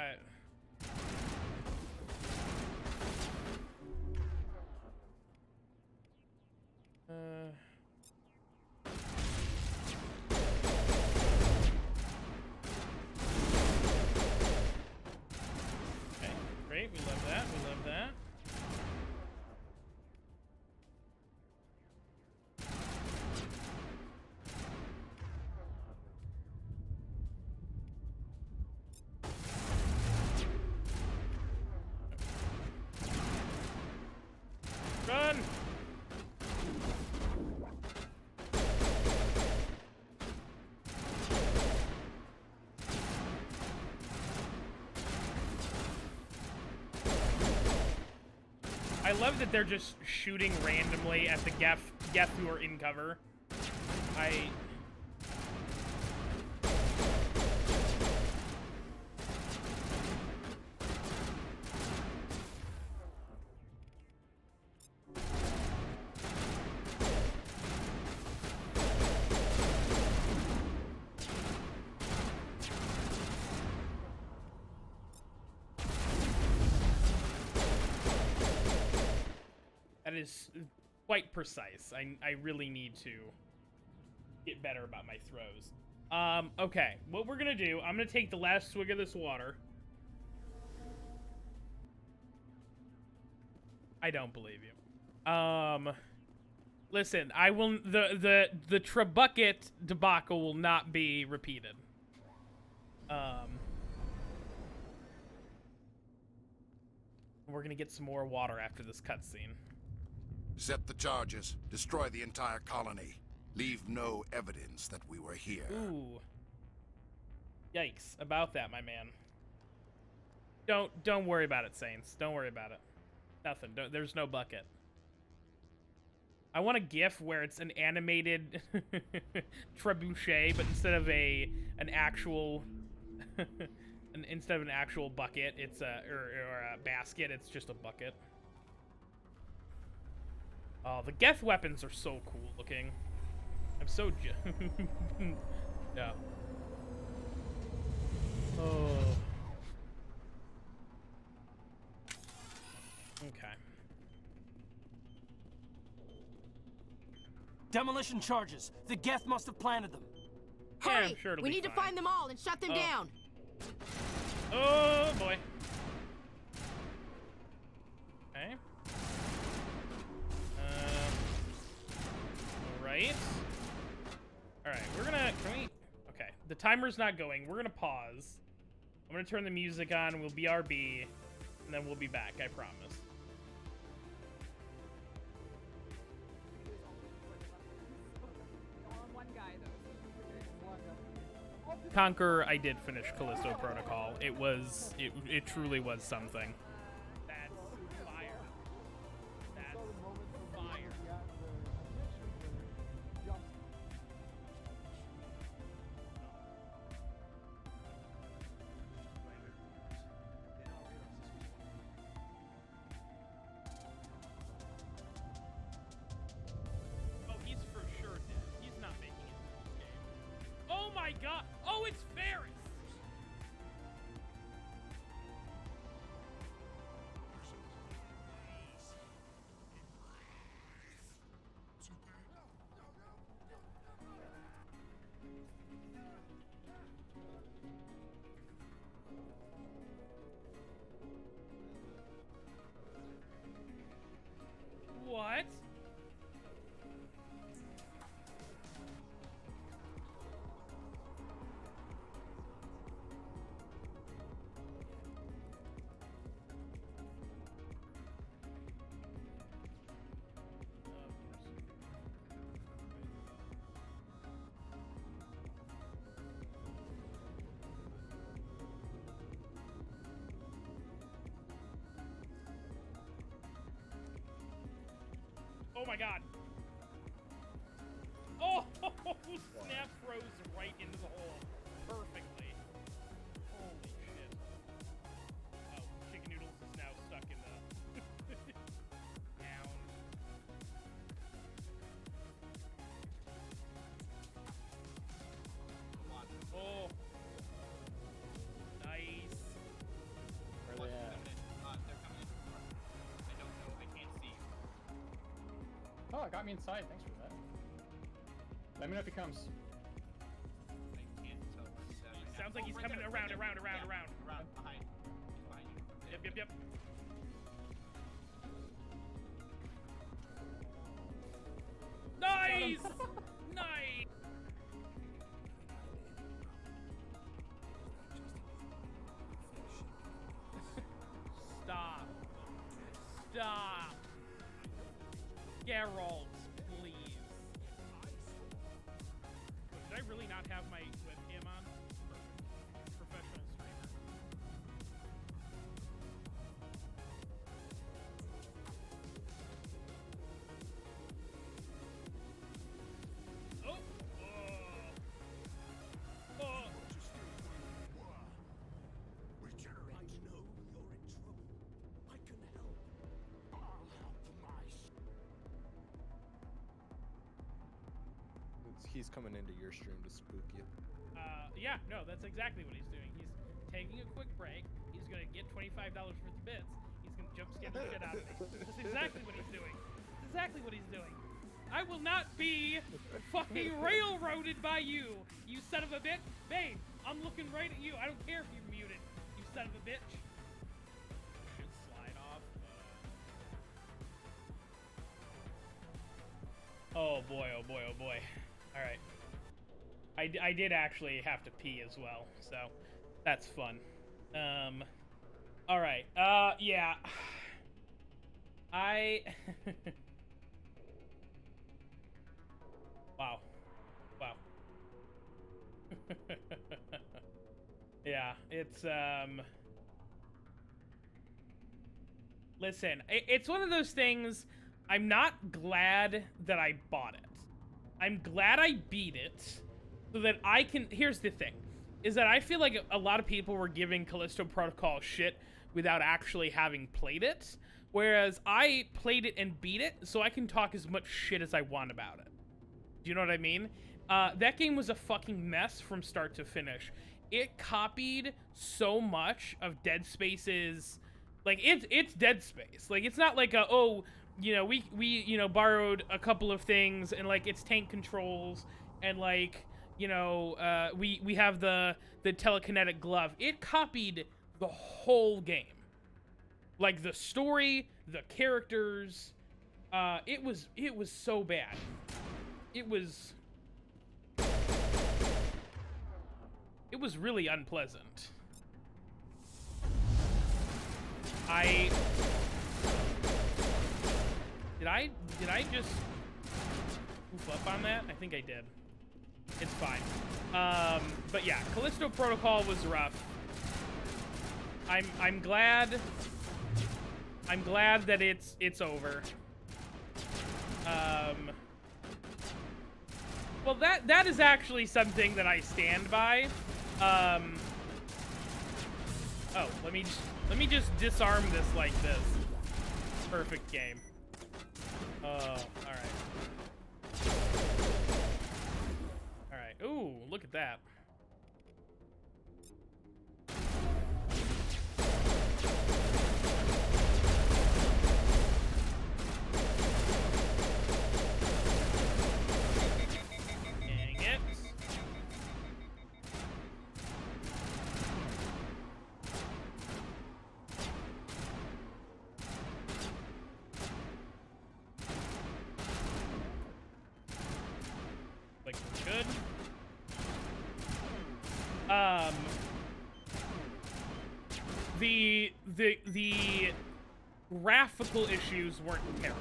A: Okay, great. We love that. We love that. Run! I love that they're just shooting randomly at the Geth who are in cover. That is quite precise. I really need to get better about my throws. Okay, what we're gonna do, I'm gonna take the last swig of this water. I don't believe you. Listen, I will, the Trebucket debacle will not be repeated. We're gonna get some more water after this cutscene.
R: Set the charges. Destroy the entire colony. Leave no evidence that we were here.
A: Ooh. Yikes. About that, my man. Don't worry about it, Saints. Don't worry about it. Nothing. There's no bucket. I want a GIF where it's an animated trebuchet, but instead of an actual instead of an actual bucket, it's or a basket, it's just a bucket. Oh, the Geth weapons are so cool looking. I'm so yeah. Oh. Okay.
K: Demolition charges. The Geth must have planted them.
A: Yeah,
U: Hurry!
A: I'm sure it'll
U: We
A: be
U: need to
A: fine.
U: find them all and shut them down.
A: Oh boy. Okay. Alright. timer's not going. We're gonna pause. I'm gonna turn the music on. We'll BRB, and then we'll be back. I promise. Conquer, I did finish Callisto Protocol. It truly was something. That's fire. That's fire. Oh, he's for sure dead. He's not making it through this game. Oh my god! Oh, it's Ferris! What? Oh my god. Oh, snap froze right into the hole. Perfectly. Holy shit. Oh, Chicken Noodles is now stuck in the... down. Oh. Nice.
B: Where are they at? They're coming in. I don't know. I can't see. Oh, it got me inside. Thanks for that. Let me know if he comes.
D: I can't tell where he's at.
A: Sounds like he's coming around.
B: Around, behind. He's behind you.
A: Yep. Nice! Nice! Stop. Geralt, please. Did I really not have my webcam on? Perfect. Professional streamer. Oh! Oh!
G: He's coming into your stream to spook you.
A: Yeah, no, that's exactly what he's doing. He's taking a quick break. He's gonna get $25 worth of bits. He's gonna jump scare the shit out of me. That's exactly what he's doing. That's exactly what he's doing. I will not be fucking railroaded by you, you son of a bitch. Babe, I'm looking right at you. I don't care if you're muted, you son of a bitch. Should slide off. Oh boy, oh boy, oh boy. All right. I did actually have to pee as well, so that's fun. All right. Yeah. Wow. Yeah, it's listen, it's one of those things. I'm not glad that I bought it. I'm glad I beat it so that I can... Here's the thing, is that I feel like a lot of people were giving Callisto Protocol shit without actually having played it, whereas I played it and beat it, so I can talk as much shit as I want about it. Do you know what I mean? That game was a fucking mess from start to finish. It copied so much of Dead Space's... Like, it's Dead Space. Like, it's not like a, oh... You know, we you know, borrowed a couple of things, and like it's tank controls, and like, you know, we have the telekinetic glove. It copied the whole game, like the story, the characters. It was so bad. It was. It was really unpleasant. Did I just goof up on that? I think I did. It's fine. But yeah, Callisto Protocol was rough. I'm glad that it's over. Well, that is actually something that I stand by. Oh, let me just disarm this like this. Perfect game. Oh, all right. All right. Ooh, look at that. Dang it. Like we should. The graphical issues weren't terrible.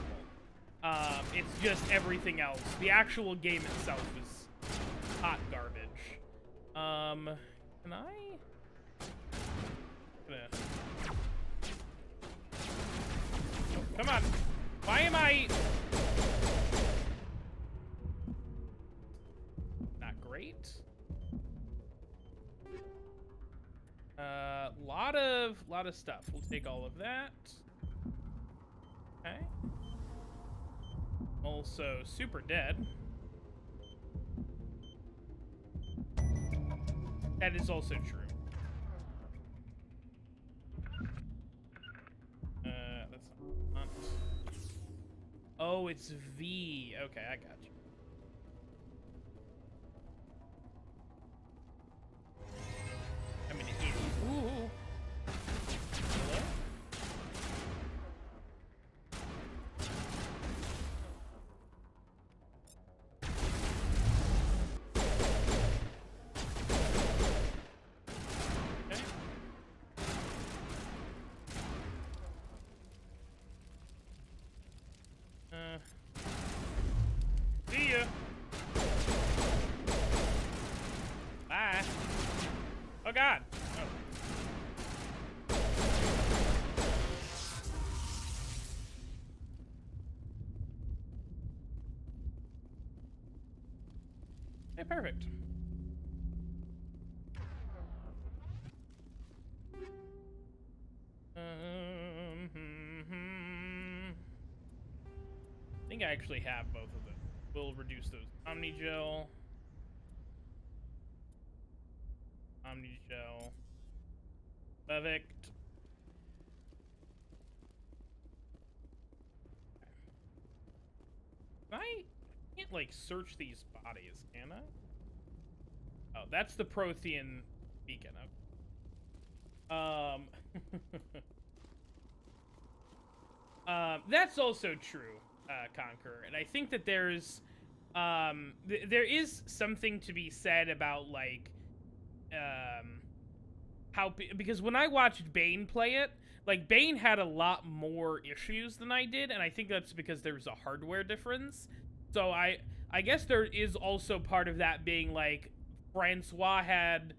A: It's just everything else. The actual game itself is hot garbage. Can I? Oh, come on. Why am I? Not great. Lot of stuff. We'll take all of that. Okay. Also, super dead. That is also true. That's not. Oh, it's V. Okay, I got you. I'm gonna hit you. Ooh. Hello? Okay. See ya. Bye. Oh God. Oh. Okay, perfect. I think I actually have both of them. We'll reduce those. Omnigel. Omnigel. Levict. I can't, like, search these bodies, can I? Oh, that's the Prothean beacon. Okay. That's also true, Conqueror. And I think that there's, there is something to be said about, like, because when I watched Bane play it, like, Bane had a lot more issues than I did, and I think that's because there's a hardware difference. So I guess there is also part of that being, like, Francois had,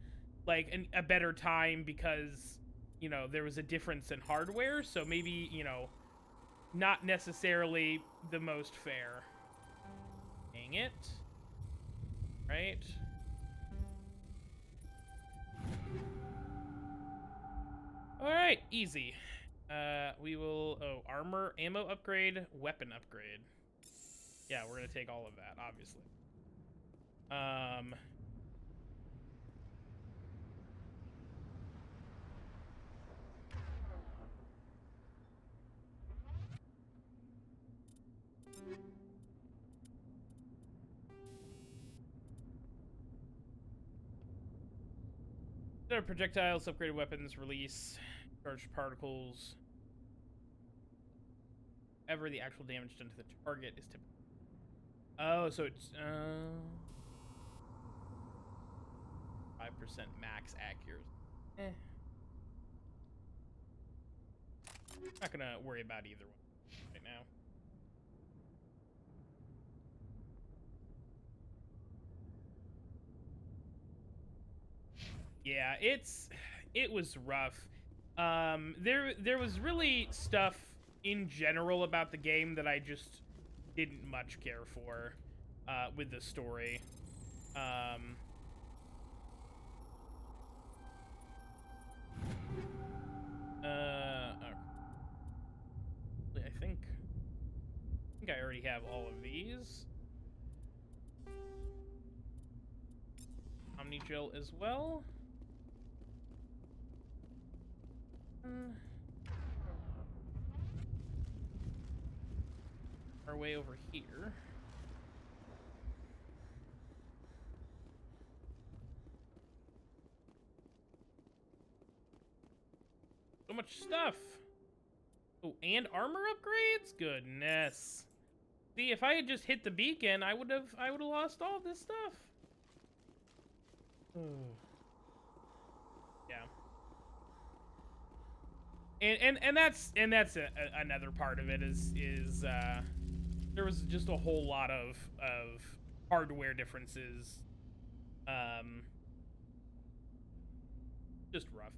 A: like, a better time because, you know, there was a difference in hardware, so maybe, you know, not necessarily the most fair. Dang it. Right? Alright, easy. We will... Oh, armor, ammo upgrade, weapon upgrade. Yeah, we're gonna take all of that, obviously. There are projectiles, upgraded weapons, release, charged particles. Ever the actual damage done to the target is typical. Oh, so it's 5 max accuracy. Not gonna worry about either one right now. Yeah, it was rough. There was really stuff in general about the game that I just didn't much care for with the story. I think I already have all of these. Omni-gel as well. Our way over here. So much stuff. Oh, and armor upgrades? Goodness. See, if I had just hit the beacon, I would have lost all this stuff. Yeah. And that's another part of it is there was just a whole lot of hardware differences. Just rough.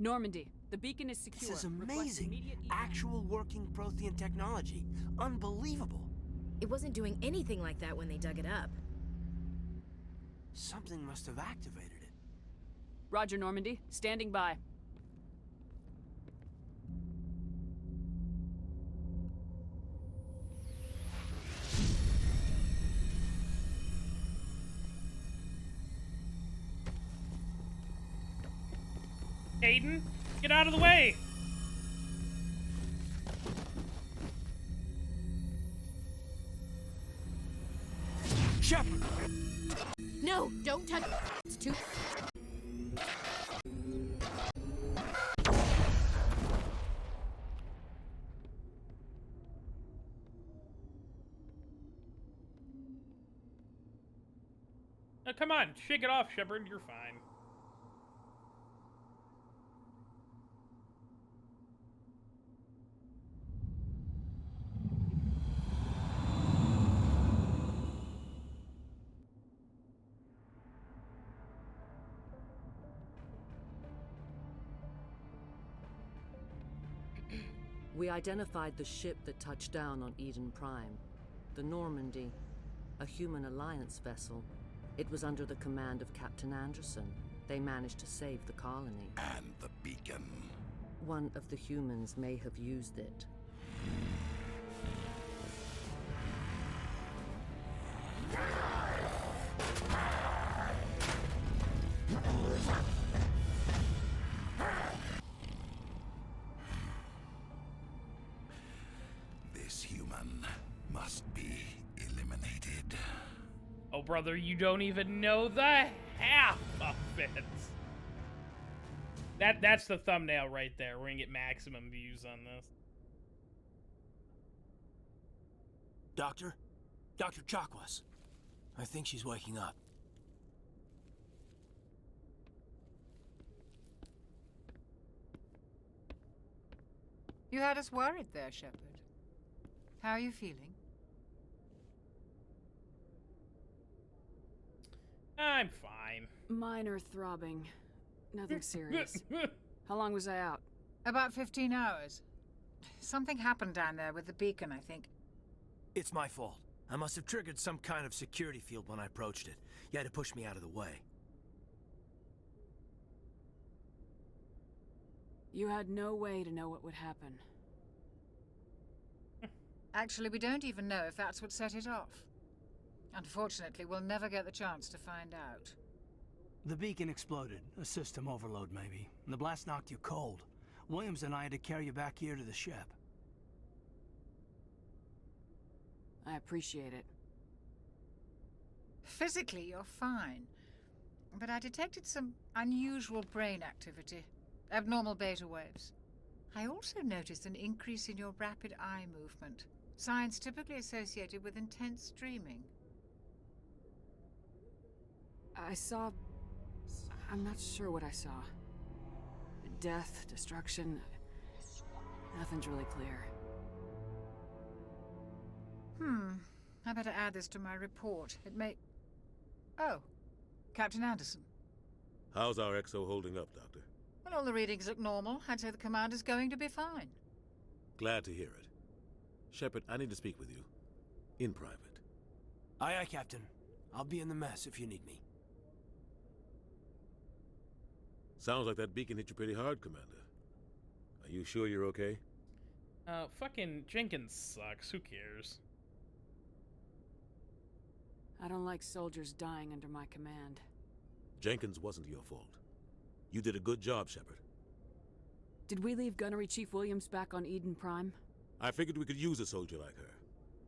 Q: Normandy, the beacon is secure.
K: This is amazing. Actual working Prothean technology. Unbelievable.
P: It wasn't doing anything like that when they dug it up.
K: Something must have activated it.
Q: Roger, Normandy. Standing by.
A: Aiden, get out of the way!
K: Shepard!
P: No, don't touch. It's too.
A: Now, come on, shake it off, Shepard. You're fine.
E: We identified the ship that touched down on Eden Prime. The Normandy, a human alliance vessel. It was under the command of Captain Anderson. They managed to save the colony.
R: And the beacon.
E: One of the humans may have used it.
R: This human must be eliminated.
A: Oh, brother, you don't even know the half of it. That's the thumbnail right there. We're gonna get maximum views on this.
K: Doctor? Dr. Chakwas. I think she's waking up.
H: You had us worried there, Shepard. How are you feeling?
A: I'm fine.
Q: Minor throbbing. Nothing serious. How long was I out?
H: About 15 hours. Something happened down there with the beacon, I think.
K: It's my fault. I must have triggered some kind of security field when I approached it. You had to push me out of the way.
Q: You had no way to know what would happen.
H: Actually, we don't even know if that's what set it off. Unfortunately, we'll never get the chance to find out.
K: The beacon exploded. A system overload, maybe. And the blast knocked you cold. Williams and I had to carry you back here to the ship.
Q: I appreciate it.
H: Physically, you're fine. But I detected some unusual brain activity. Abnormal beta waves. I also noticed an increase in your rapid eye movement. Signs typically associated with intense dreaming.
Q: I saw
L: I'm not sure what I saw. Death, destruction... Nothing's really clear.
H: I better add this to my report. It may... Oh, Captain Anderson.
F: How's our XO holding up, Doctor?
H: Well, all the readings look normal. I'd say the commander's going to be fine.
F: Glad to hear it. Shepard, I need to speak with you. In private.
K: Aye, aye, Captain. I'll be in the mess if you need me.
F: Sounds like that beacon hit you pretty hard, Commander. Are you sure you're okay?
A: Fucking Jenkins sucks. Who cares?
L: I don't like soldiers dying under my command.
F: Jenkins wasn't your fault. You did a good job, Shepard.
L: Did we leave Gunnery Chief Williams back on Eden Prime?
F: I figured we could use a soldier like her.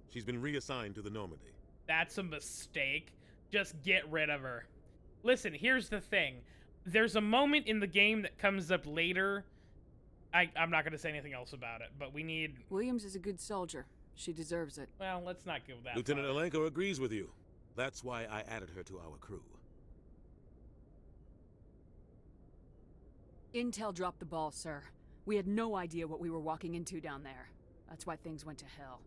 F: She's been reassigned to the Normandy.
A: That's a mistake. Just get rid of her. Listen, here's the thing. There's a moment in the game that comes up later. I'm not going to say anything else about it, but we need...
L: Williams is a good soldier. She deserves it.
A: Well, let's not give that
F: Lieutenant Alenko agrees with you. That's why I added her to our crew.
L: Intel dropped the ball, sir. We had no idea what we were walking into down there. That's why things went to hell.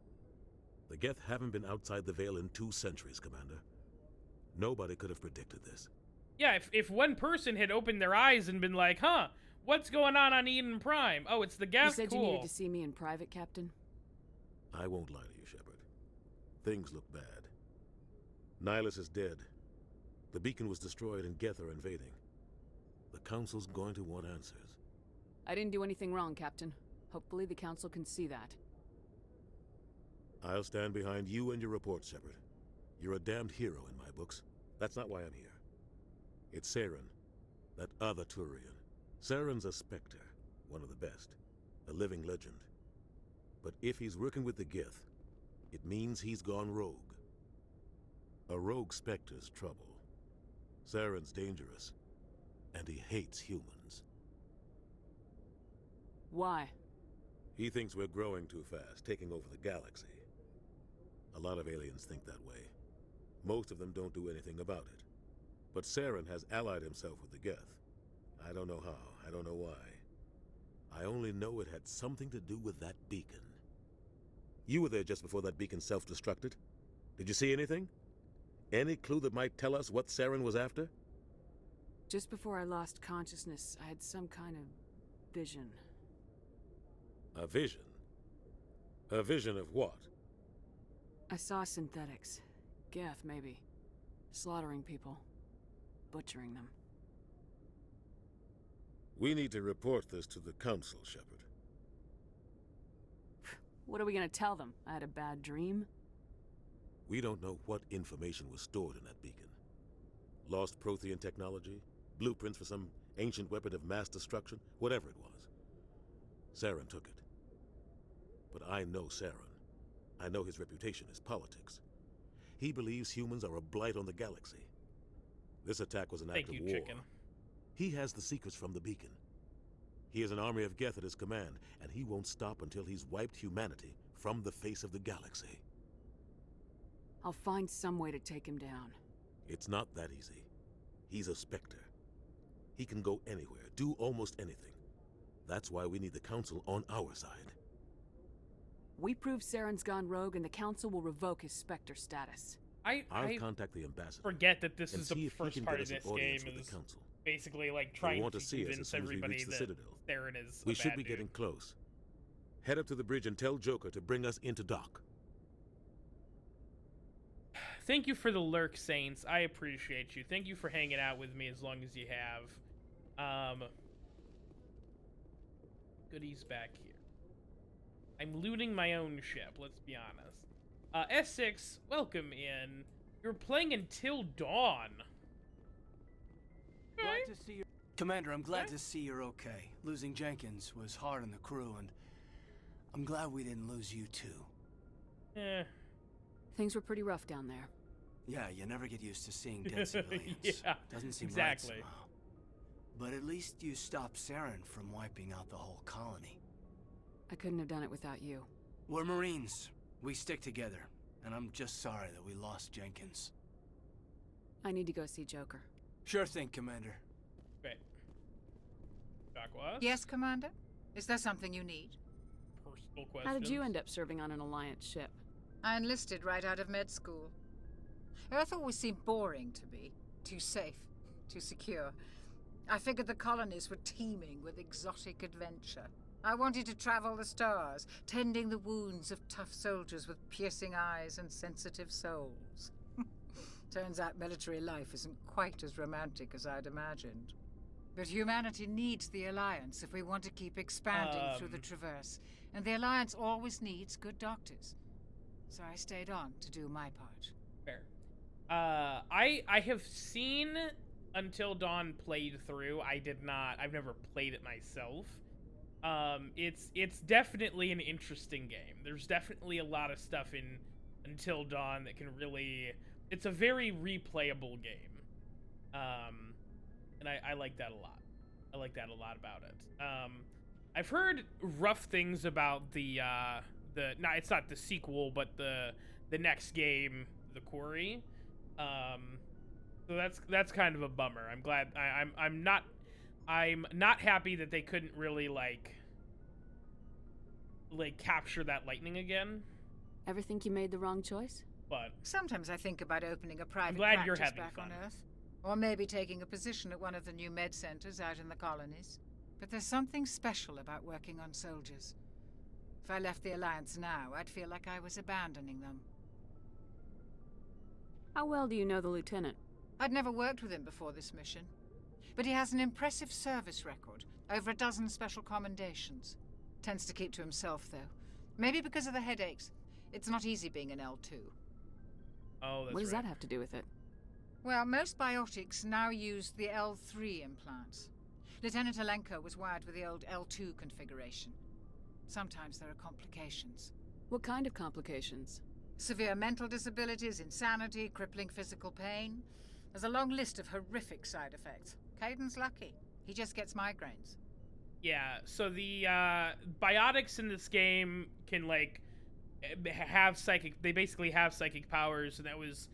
F: The Geth haven't been outside the Veil in 2 centuries, Commander. Nobody could have predicted this.
A: Yeah, if one person had opened their eyes and been like, huh, what's going on Eden Prime? Oh, it's the Geth,
L: You said
A: cool.
L: you needed to see me in private, Captain?
F: I won't lie to you, Shepard. Things look bad. Nihilus is dead. The beacon was destroyed and Geth are invading. The Council's going to want answers.
L: I didn't do anything wrong, Captain. Hopefully the Council can see that.
F: I'll stand behind you and your report, Shepard. You're a damned hero in my books. That's not why I'm here. It's Saran, that other Turian. Saran's a Spectre, one of the best, a living legend. But if he's working with the Geth, it means he's gone rogue. A rogue Spectre's trouble. Saran's dangerous, and he hates humans.
L: Why?
F: He thinks we're growing too fast, taking over the galaxy. A lot of aliens think that way. Most of them don't do anything about it. But Saran has allied himself with the Geth. I don't know how, I don't know why. I only know it had something to do with that beacon. You were there just before that beacon self-destructed. Did you see anything? Any clue that might tell us what Saran was after?
L: Just before I lost consciousness, I had some kind of vision.
F: A vision? A vision of what?
L: I saw synthetics. Geth, maybe. Slaughtering people. Butchering them.
F: We need to report this to the Council, Shepard.
L: What are we gonna tell them? I had a bad dream?
F: We don't know what information was stored in that beacon. Lost Prothean technology? Blueprints for some ancient weapon of mass destruction? Whatever it was. Saran took it. But I know Saran. I know his reputation is politics. He believes humans are a blight on the galaxy. This attack was an act of war.
A: Chicken.
F: He has the secrets from the beacon. He has an army of Geth at his command, and he won't stop until he's wiped humanity from the face of the galaxy.
L: I'll find some way to take him down.
F: It's not that easy. He's a Spectre. He can go anywhere, do almost anything. That's why we need the Council on our side.
L: We prove Saran's gone rogue and the Council will revoke his Spectre status.
F: I'll contact the ambassador.
A: Forget that this is
F: see
A: the
F: if he
A: first
F: can
A: part
F: get
A: of
F: us an
A: this game
F: audience with
A: is
F: the Council.
A: basically like
F: They
A: trying
F: want
A: to
F: to see us as
A: convince
F: soon as we
A: everybody
F: reach the
A: that
F: Citadel.
A: Saran is
F: We
A: a
F: should
A: bad
F: be
A: dude.
F: getting close. Head up to the bridge and tell Joker to bring us into dock.
A: Thank you for the lurk, Saints. I appreciate you. Thank you for hanging out with me as long as you have. Goodies back here. I'm looting my own ship, let's be honest. S6, welcome in. You're playing until dawn.
K: Glad to see you. Commander, I'm glad to see you're okay. Losing Jenkins was hard on the crew, and I'm glad we didn't lose you too.
L: Things were pretty rough down there.
K: Yeah, you never get used to seeing dead civilians.
A: Yeah,
K: Doesn't seem
A: exactly.
K: right somehow. But at least you stopped Saran from wiping out the whole colony.
L: I couldn't have done it without you.
K: We're Marines. We stick together. And I'm just sorry that we lost Jenkins.
L: I need to go see Joker.
K: Sure thing, Commander.
A: Aqua.
H: Yes, Commander? Is there something you need?
A: Personal questions.
Q: How did you end up serving on an Alliance ship?
H: I enlisted right out of med school. Earth always seemed boring to me. Too safe, too secure. I figured the colonies were teeming with exotic adventure. I wanted to travel the stars, tending the wounds of tough soldiers with piercing eyes and sensitive souls. Turns out military life isn't quite as romantic as I'd imagined. But humanity needs the Alliance if we want to keep expanding through the Traverse, and the Alliance always needs good doctors. So I stayed on to do my part.
A: Fair. I have seen Until Dawn played through. I did not. I've never played it myself. It's definitely an interesting game. There's definitely a lot of stuff in Until Dawn that can really. It's a very replayable game. And I like that a lot. I like that a lot about it. I've heard rough things about the no, it's not the sequel, but the next game, The Quarry. So that's kind of a bummer. I'm glad. I'm not happy that they couldn't really like capture that lightning again.
Q: Ever think you made the wrong choice?
A: But
H: sometimes I think about opening a private
A: glad you're
H: practice
A: having
H: back
A: fun.
H: on Earth. Or maybe taking a position at one of the new med centers out in the colonies. But there's something special about working on soldiers. If I left the Alliance now, I'd feel like I was abandoning them.
Q: How well do you know the Lieutenant?
H: I'd never worked with him before this mission. But he has an impressive service record. Over a dozen special commendations. Tends to keep to himself, though. Maybe because of the headaches. It's not easy being an L2.
A: Oh, that's
Q: What does
A: right.
Q: that have to do with it?
H: Well, most biotics now use the L3 implants. Lieutenant Alenko was wired with the old L2 configuration. Sometimes there are complications.
Q: What kind of complications?
H: Severe mental disabilities, insanity, crippling physical pain. There's a long list of horrific side effects. Caden's lucky. He just gets migraines.
A: Yeah, so the biotics in this game can have psychic. They basically have psychic powers, and that was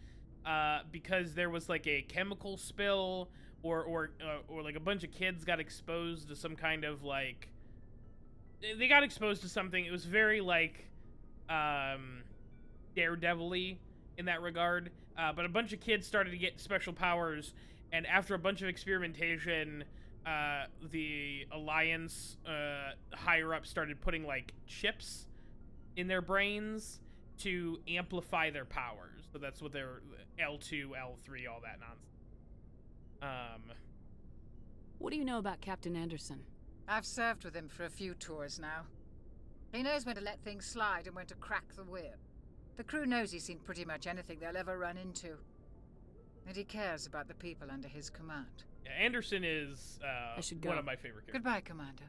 A: because there was like a chemical spill, or like a bunch of kids got exposed to some kind of like. They got exposed to something. It was very like Daredevil-y in that regard. But a bunch of kids started to get special powers, and after a bunch of experimentation, the Alliance higher up started putting like chips in their brains to amplify their powers. So that's what they're L2, L3, all that nonsense.
Q: What do you know about Captain Anderson?
H: I've served with him for a few tours now. He knows when to let things slide and when to crack the whip. The crew knows he's seen pretty much anything they'll ever run into. And he cares about the people under his command.
A: Yeah, Anderson is one of my favorite characters.
H: Goodbye, Commander.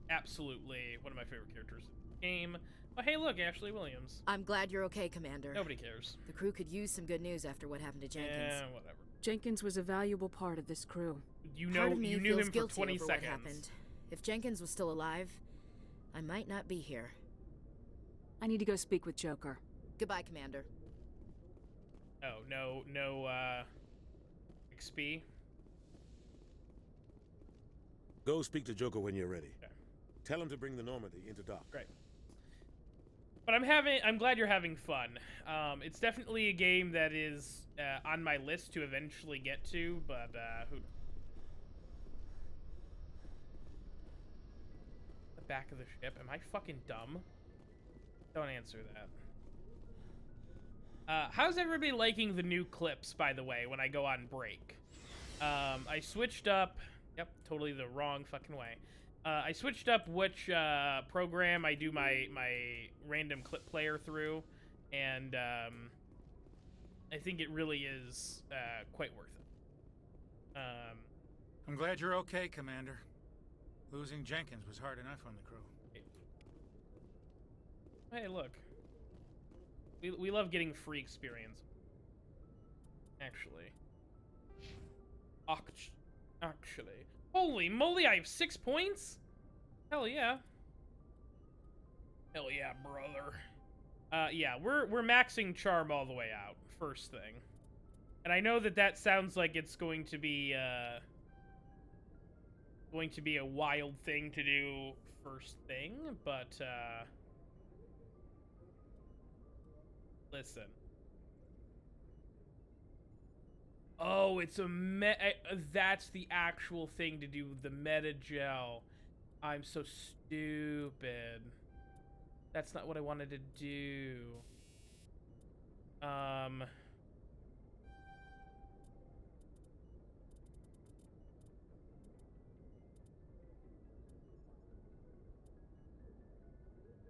A: Absolutely one of my favorite characters in the game. Oh, hey, look, Ashley Williams.
I: I'm glad you're okay, Commander.
A: Nobody cares.
I: The crew could use some good news after what happened to Jenkins.
A: Yeah, whatever.
Q: Jenkins was a valuable part of this crew.
A: You
I: Part of me
A: knew
I: feels
A: him for
I: guilty
A: 20
I: over
A: seconds.
I: What happened. If Jenkins was still alive, I might not be here.
Q: I need to go speak with Joker.
I: Goodbye, Commander.
A: Oh, no, XP?
F: Go speak to Joker when you're ready.
A: Okay.
F: Tell him to bring the Normandy into dock.
A: Great. But I'm glad you're having fun. It's definitely a game that is on my list to eventually get to, but who knows? The back of the ship. Am I fucking dumb? Don't answer that. How's everybody liking the new clips, by the way, when I go on break? I switched up... Yep, totally the wrong fucking way. I switched up which program I do my random clip player through, and I think it really is quite worth it.
M: I'm glad you're okay, Commander. Losing Jenkins was hard enough on the crew.
A: Hey, look. We love getting free experience. Actually. Actually. Holy moly, I have 6 points? Hell yeah. Hell yeah, brother. Yeah, we're maxing charm all the way out, first thing. And I know that sounds like it's going to be, going to be a wild thing to do first thing, but listen. Oh, it's a that's the actual thing to do with the meta gel. I'm so stupid. That's not what I wanted to do.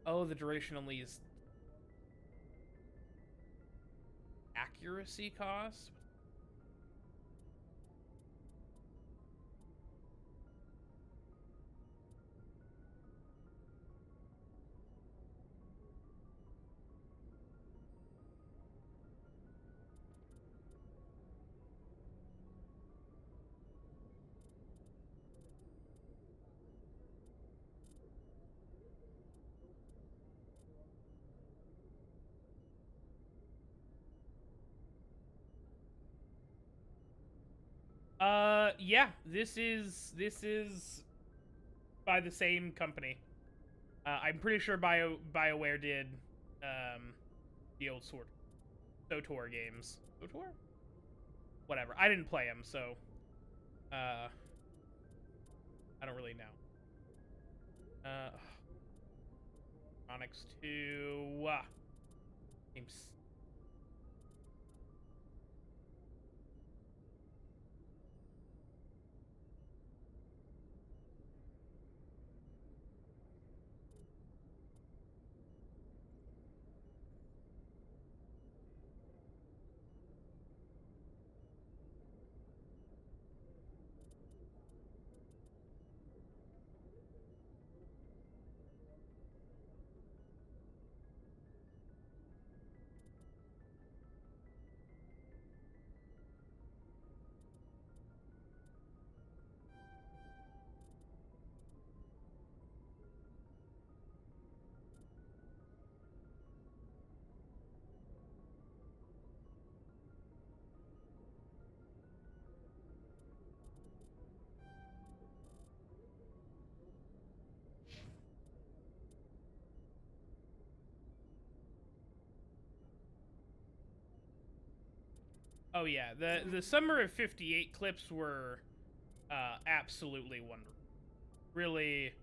A: Oh, the duration only is accuracy cost? Yeah, this is by the same company. I'm pretty sure BioWare did, the old SWTOR games. SWTOR? Whatever. I didn't play them, so, I don't really know. Onyx 2, games. Oh yeah, the Summer of '58 clips were absolutely wonderful. Really,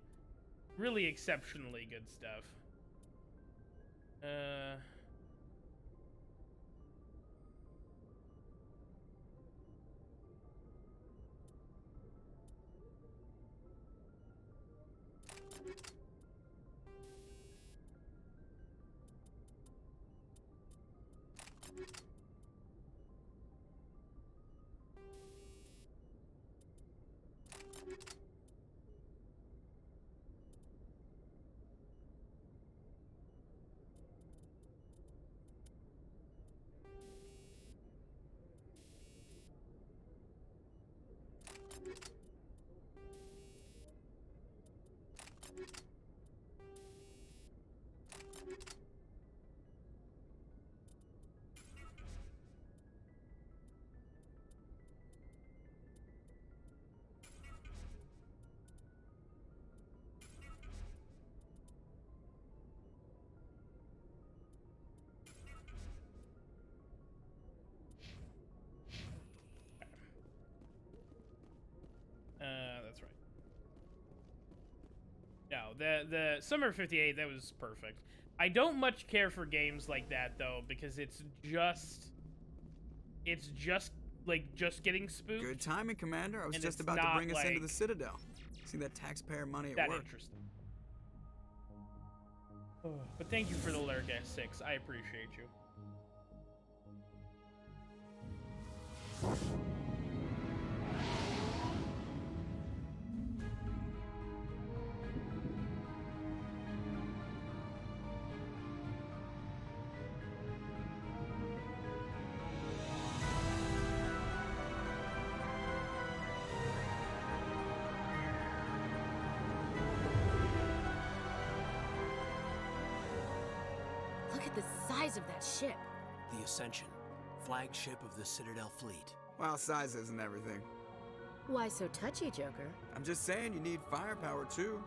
A: really exceptionally good stuff. That's right. No, the Summer of '58, that was perfect. I don't much care for games like that though, because it's just like just getting spooked.
C: Good timing, Commander. I was just about to bring us into the Citadel. See that taxpayer money at work.
A: Interesting. But thank you for the Lurk S6. I appreciate you.
I: Look at the size of that ship.
K: The Ascension, flagship of the Citadel fleet.
C: Well, size isn't everything.
I: Why so touchy, Joker?
C: I'm just saying you need firepower too.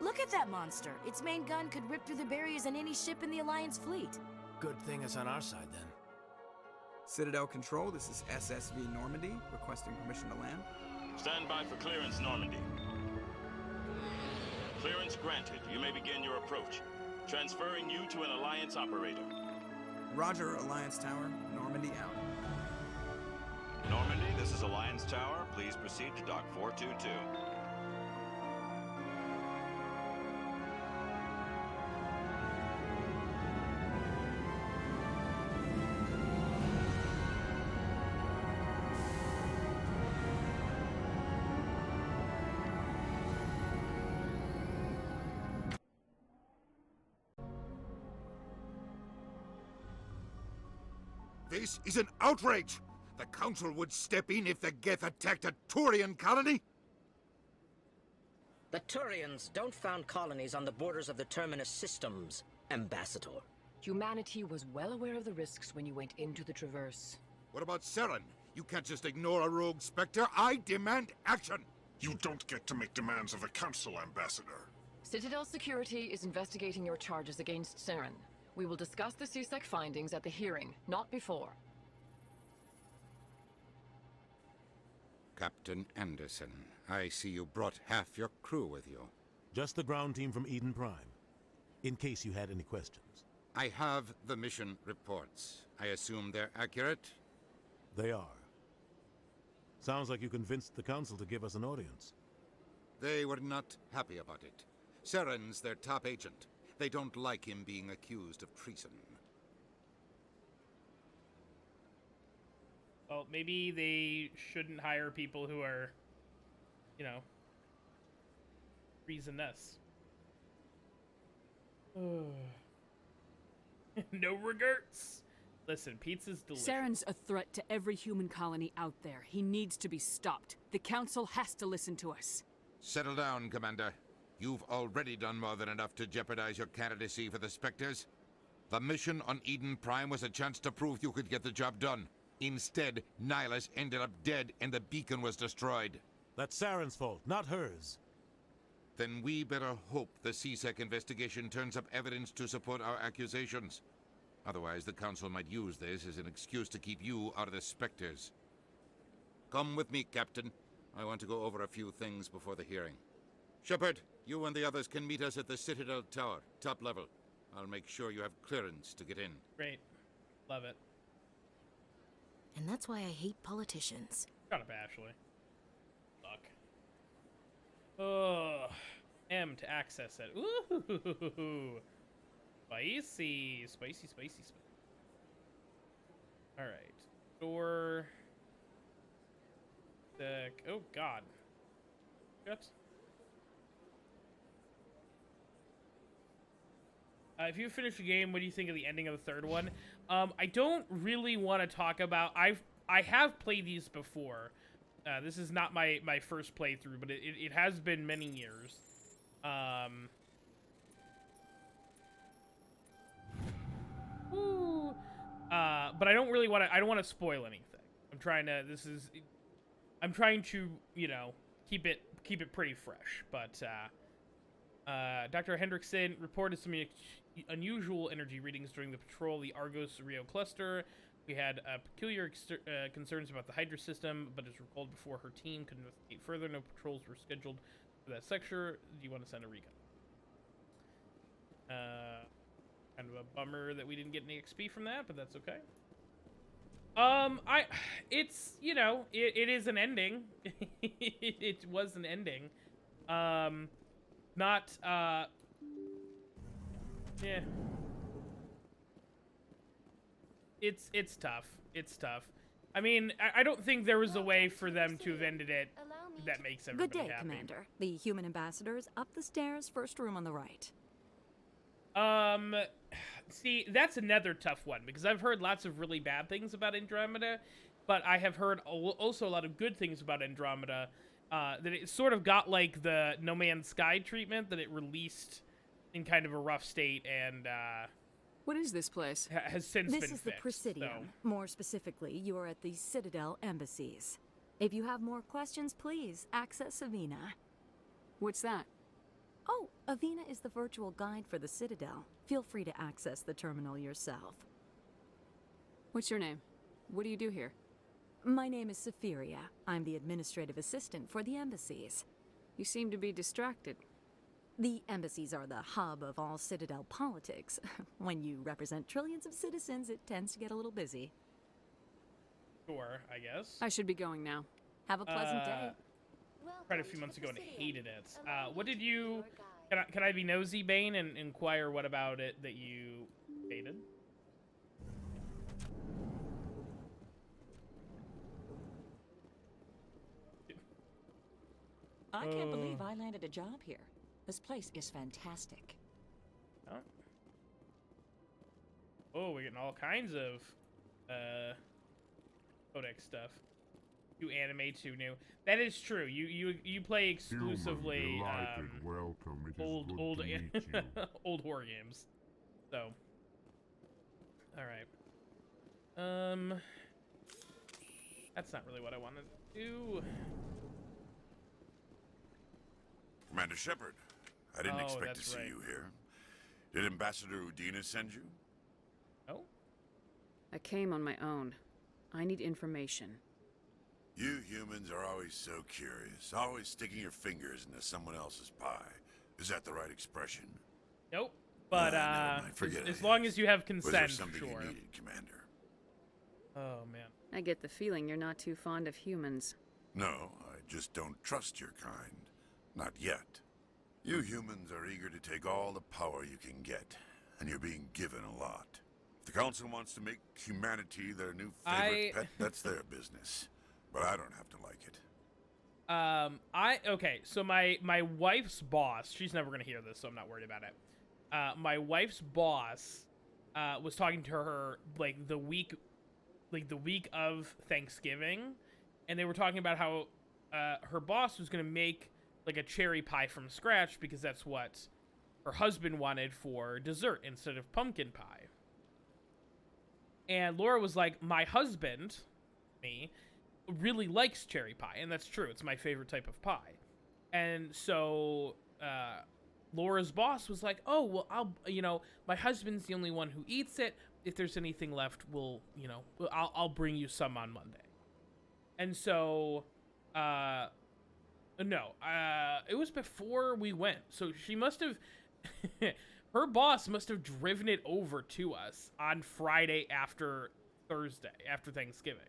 P: Look at that monster. Its main gun could rip through the barriers in any ship in the Alliance fleet.
T: Good thing it's on our side, then.
C: Citadel Control, this is SSV Normandy, requesting permission to land.
N: Stand by for clearance, Normandy. Clearance granted. You may begin your approach. Transferring you to an Alliance operator.
C: Roger, Alliance Tower. Normandy out.
N: Normandy, this is Alliance Tower. Please proceed to Dock 422.
R: This is an outrage! The Council would step in if the Geth attacked a Turian colony?
O: The Turians don't found colonies on the borders of the Terminus systems, Ambassador.
W: Humanity was well aware of the risks when you went into the Traverse.
R: What about Saran? You can't just ignore a rogue Spectre. I demand action!
X: You don't get to make demands of the Council, Ambassador.
W: Citadel Security is investigating your charges against Saran. We will discuss the CSEC findings at the hearing, not before.
R: Captain Anderson, I see you brought half your crew with you.
F: Just the ground team from Eden Prime, in case you had any questions.
R: I have the mission reports. I assume they're accurate?
F: They are. Sounds like you convinced the Council to give us an audience.
R: They were not happy about it. Saran's their top agent. They don't like him being accused of treason.
A: Well, maybe they shouldn't hire people who are, you know, treasonous. No regrets. Listen, pizza's delicious.
Q: Saran's a threat to every human colony out there. He needs to be stopped. The Council has to listen to us.
R: Settle down, Commander. You've already done more than enough to jeopardize your candidacy for the Spectres. The mission on Eden Prime was a chance to prove you could get the job done. Instead, Nihilus ended up dead and the beacon was destroyed.
F: That's Saran's fault, not hers.
R: Then we better hope the CSEC investigation turns up evidence to support our accusations. Otherwise, the Council might use this as an excuse to keep you out of the Spectres. Come with me, Captain. I want to go over a few things before the hearing. Shepard, you and the others can meet us at the Citadel Tower, top level. I'll make sure you have clearance to get in.
A: Great. Love it.
P: And that's why I hate politicians.
A: Shut up, Ashley. Fuck. Oh, M to access it. Ooh. Spicy. Spicy, spicy, spicy. Alright. Door. Deck. Oh, God. What? If you finish the game, what do you think of the ending of the third one? I don't really want to talk about... I have played these before. This is not my first playthrough, but it has been many years. But I don't really want to... I don't want to spoil anything. I'm trying to, you know, keep it pretty fresh. But Dr. Hendrickson reported some unusual energy readings during the patrol of the Argos Rio cluster. We had peculiar concerns about the Hydra system, but as recalled before, her team could investigate further. No patrols were scheduled for that sector. Do you want to send a recon? Kind of a bummer that we didn't get any XP from that, but that's okay. It's, you know, it is an ending. It was an ending. Yeah. It's tough. It's tough. I mean, I don't think there was a way for them to have ended it that makes everybody
Y: happy. Good day,
A: happy.
Y: Commander. The human ambassador is up the stairs, first room on the right.
A: See, that's another tough one, because I've heard lots of really bad things about Andromeda, but I have heard also a lot of good things about Andromeda, that it sort of got like the No Man's Sky treatment, that it released in kind of a rough state, and,
Q: What is this place?
A: Has since been
Y: This is the
A: fixed,
Y: Presidium.
A: so.
Y: More specifically, you are at the Citadel embassies. If you have more questions, please access Avena.
Q: What's that?
Y: Oh, Avena is the virtual guide for the Citadel. Feel free to access the terminal yourself.
Q: What's your name? What do you do here?
Y: My name is Safiria. I'm the administrative assistant for the embassies.
Q: You seem to be distracted.
Y: The embassies are the hub of all Citadel politics. When you represent trillions of citizens, it tends to get a little busy.
A: Sure, I guess.
Q: I should be going now.
Y: Have a pleasant day.
A: Tried a few months ago and hated it. What did you... Can I be nosy, Bane, and inquire what about it that you hated?
Y: I can't believe I landed a job here. This place is fantastic.
A: Oh. Oh, we're getting all kinds of codex stuff. You animate too new. That is true. You play exclusively
X: welcome. It
A: old
X: is good to meet you.
A: old horror games. So, all right. That's not really what I wanted to do.
X: Commander Shepard, I didn't expect to see
A: right.
X: you here. Did Ambassador Udina send you?
A: Oh?
Q: I came on my own. I need information.
X: You humans are always so curious, always sticking your fingers into someone else's pie. Is that the right expression?
A: Nope. But
X: never mind. Forget
A: as
X: it.
A: long as you have
X: Was
A: consent,
X: there something
A: sure.
X: you needed, Commander?
A: Oh man.
Q: I get the feeling you're not too fond of humans.
X: No, I just don't trust your kind. Not yet. You humans are eager to take all the power you can get, and you're being given a lot. If the Council wants to make humanity their new favorite pet, that's their business. But I don't have to like it.
A: Okay, so my wife's boss, she's never gonna hear this, so I'm not worried about it. My wife's boss was talking to her like the week of Thanksgiving, and they were talking about how her boss was gonna make like a cherry pie from scratch because that's what her husband wanted for dessert instead of pumpkin pie. And Laura was like, my husband, me, really likes cherry pie, and that's true. It's my favorite type of pie. And so Laura's boss was like, oh, well, my husband's the only one who eats it. If there's anything left, I'll bring you some on Monday. And so no, it was before we went. So she must have, her boss must have driven it over to us on Friday after Thanksgiving.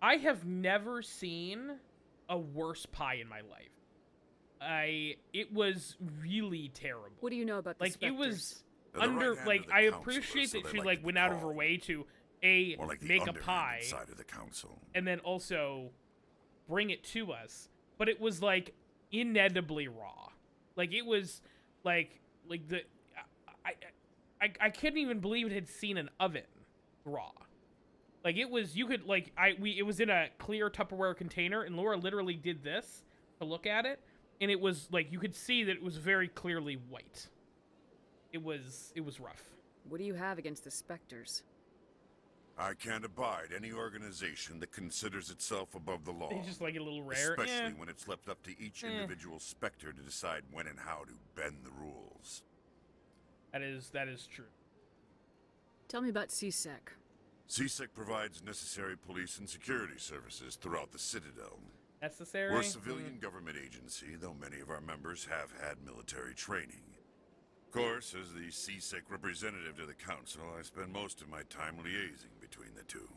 A: I have never seen a worse pie in my life. It was really terrible.
Q: What do you know about the
A: It was
X: right
A: I appreciate that she went out of her way to make a pie
X: side of the council,
A: and then also bring it to us, but it was inedibly raw. It was I couldn't even believe it had seen an oven raw. It was, you could it was in a clear Tupperware container, and Laura literally did this to look at it, and it was you could see that it was very clearly white. It was rough.
Q: What do you have against the Spectres?
X: I can't abide any organization that considers itself above the law.
A: It's just a little rare.
X: Especially when it's left up to each individual Spectre to decide when and how to bend the rules.
A: That is true.
Q: Tell me about CSEC.
X: CSEC provides necessary police and security services throughout the Citadel.
A: Necessary?
X: We're a civilian government agency, though many of our members have had military training. Of course, as the CSEC representative to the Council, I spend most of my time liaising between the two.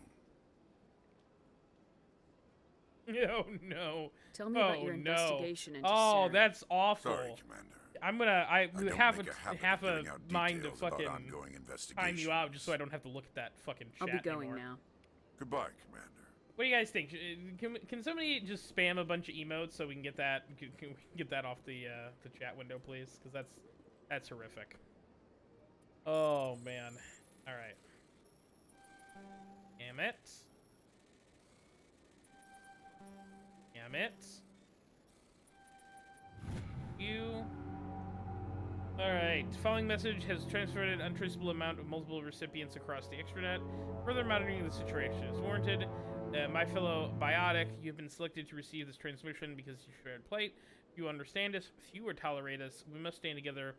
A: Oh, no.
Q: Tell me about your investigation into
A: Oh,
Q: Saran.
A: That's awful.
X: Sorry, Commander.
A: I'm gonna, I have a
X: giving out
A: mind to
X: details about
A: fucking
X: ongoing
A: time you out just so I don't have to look at that fucking chat
Q: I'll be going
A: anymore.
Q: now.
X: Goodbye, Commander.
A: What do you guys think? Can somebody just spam a bunch of emotes so we can get that off the chat window, please? Because that's horrific. Oh man. All right. Damn it. Damn it. You. All right. Alright, following message has transferred an untraceable amount of multiple recipients across the extranet. Further monitoring of the situation is warranted. My fellow Biotic, you've been selected to receive this transmission because you shared plate. You understand us, few would tolerate us. We must stand together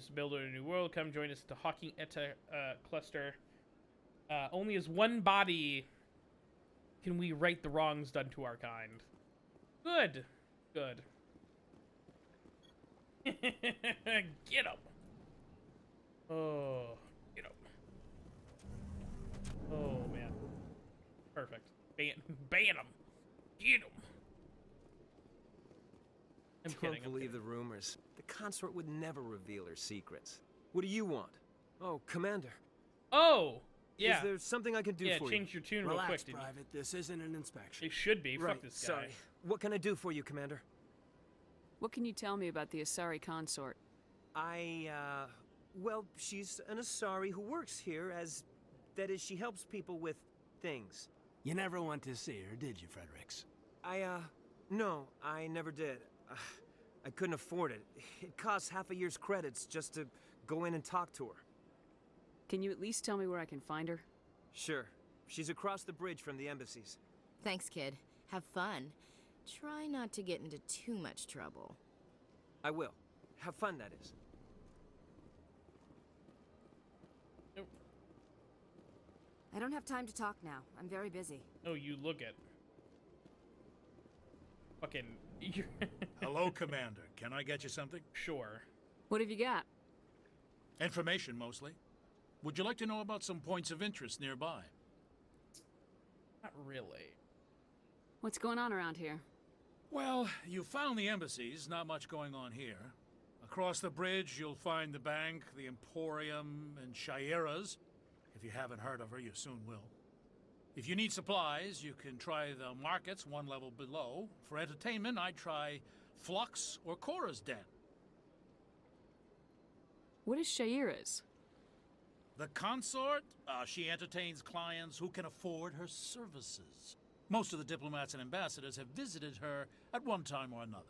A: to build a new world. Come join us at the Hawking Eta cluster. Only as one body can we right the wrongs done to our kind. Good. Good. Get him. Oh, get him. Oh, man. Perfect. Ban him. Get him. I'm kidding.
D: Don't believe the rumors. The consort would never reveal her secrets. What do you want? Oh, Commander.
A: Oh, yeah.
D: Is there something I can do for you?
A: Yeah, change your tune real quick, didn't you?
K: Private. This isn't an inspection.
A: It should be.
D: Right.
A: Fuck this guy.
D: Sorry. What can I do for you, Commander?
Q: What can you tell me about the Asari consort?
D: Well, she's an Asari who works here that is, she helps people with things.
K: You never went to see her, did you, Fredericks?
D: No, I never did. I couldn't afford it. It costs half a year's credits just to go in and talk to her.
Q: Can you at least tell me where I can find her?
D: Sure. She's across the bridge from the embassies.
P: Thanks, kid. Have fun. Try not to get into too much trouble.
D: I will. Have fun, that is.
A: Nope.
I: I don't have time to talk now. I'm very busy.
A: Oh, you look it. Fucking...
M: Hello, Commander. Can I get you something?
A: Sure.
Q: What have you got?
M: Information, mostly. Would you like to know about some points of interest nearby?
A: Not really.
Q: What's going on around here?
M: Well, you found the embassies. Not much going on here. Across the bridge, you'll find the bank, the Emporium, and Shaira's. If you haven't heard of her, you soon will. If you need supplies, you can try the markets one level below. For entertainment, I'd try Flux or Cora's Den.
Q: What is Shaira's?
M: The consort? She entertains clients who can afford her services. Most of the diplomats and ambassadors have visited her at one time or another.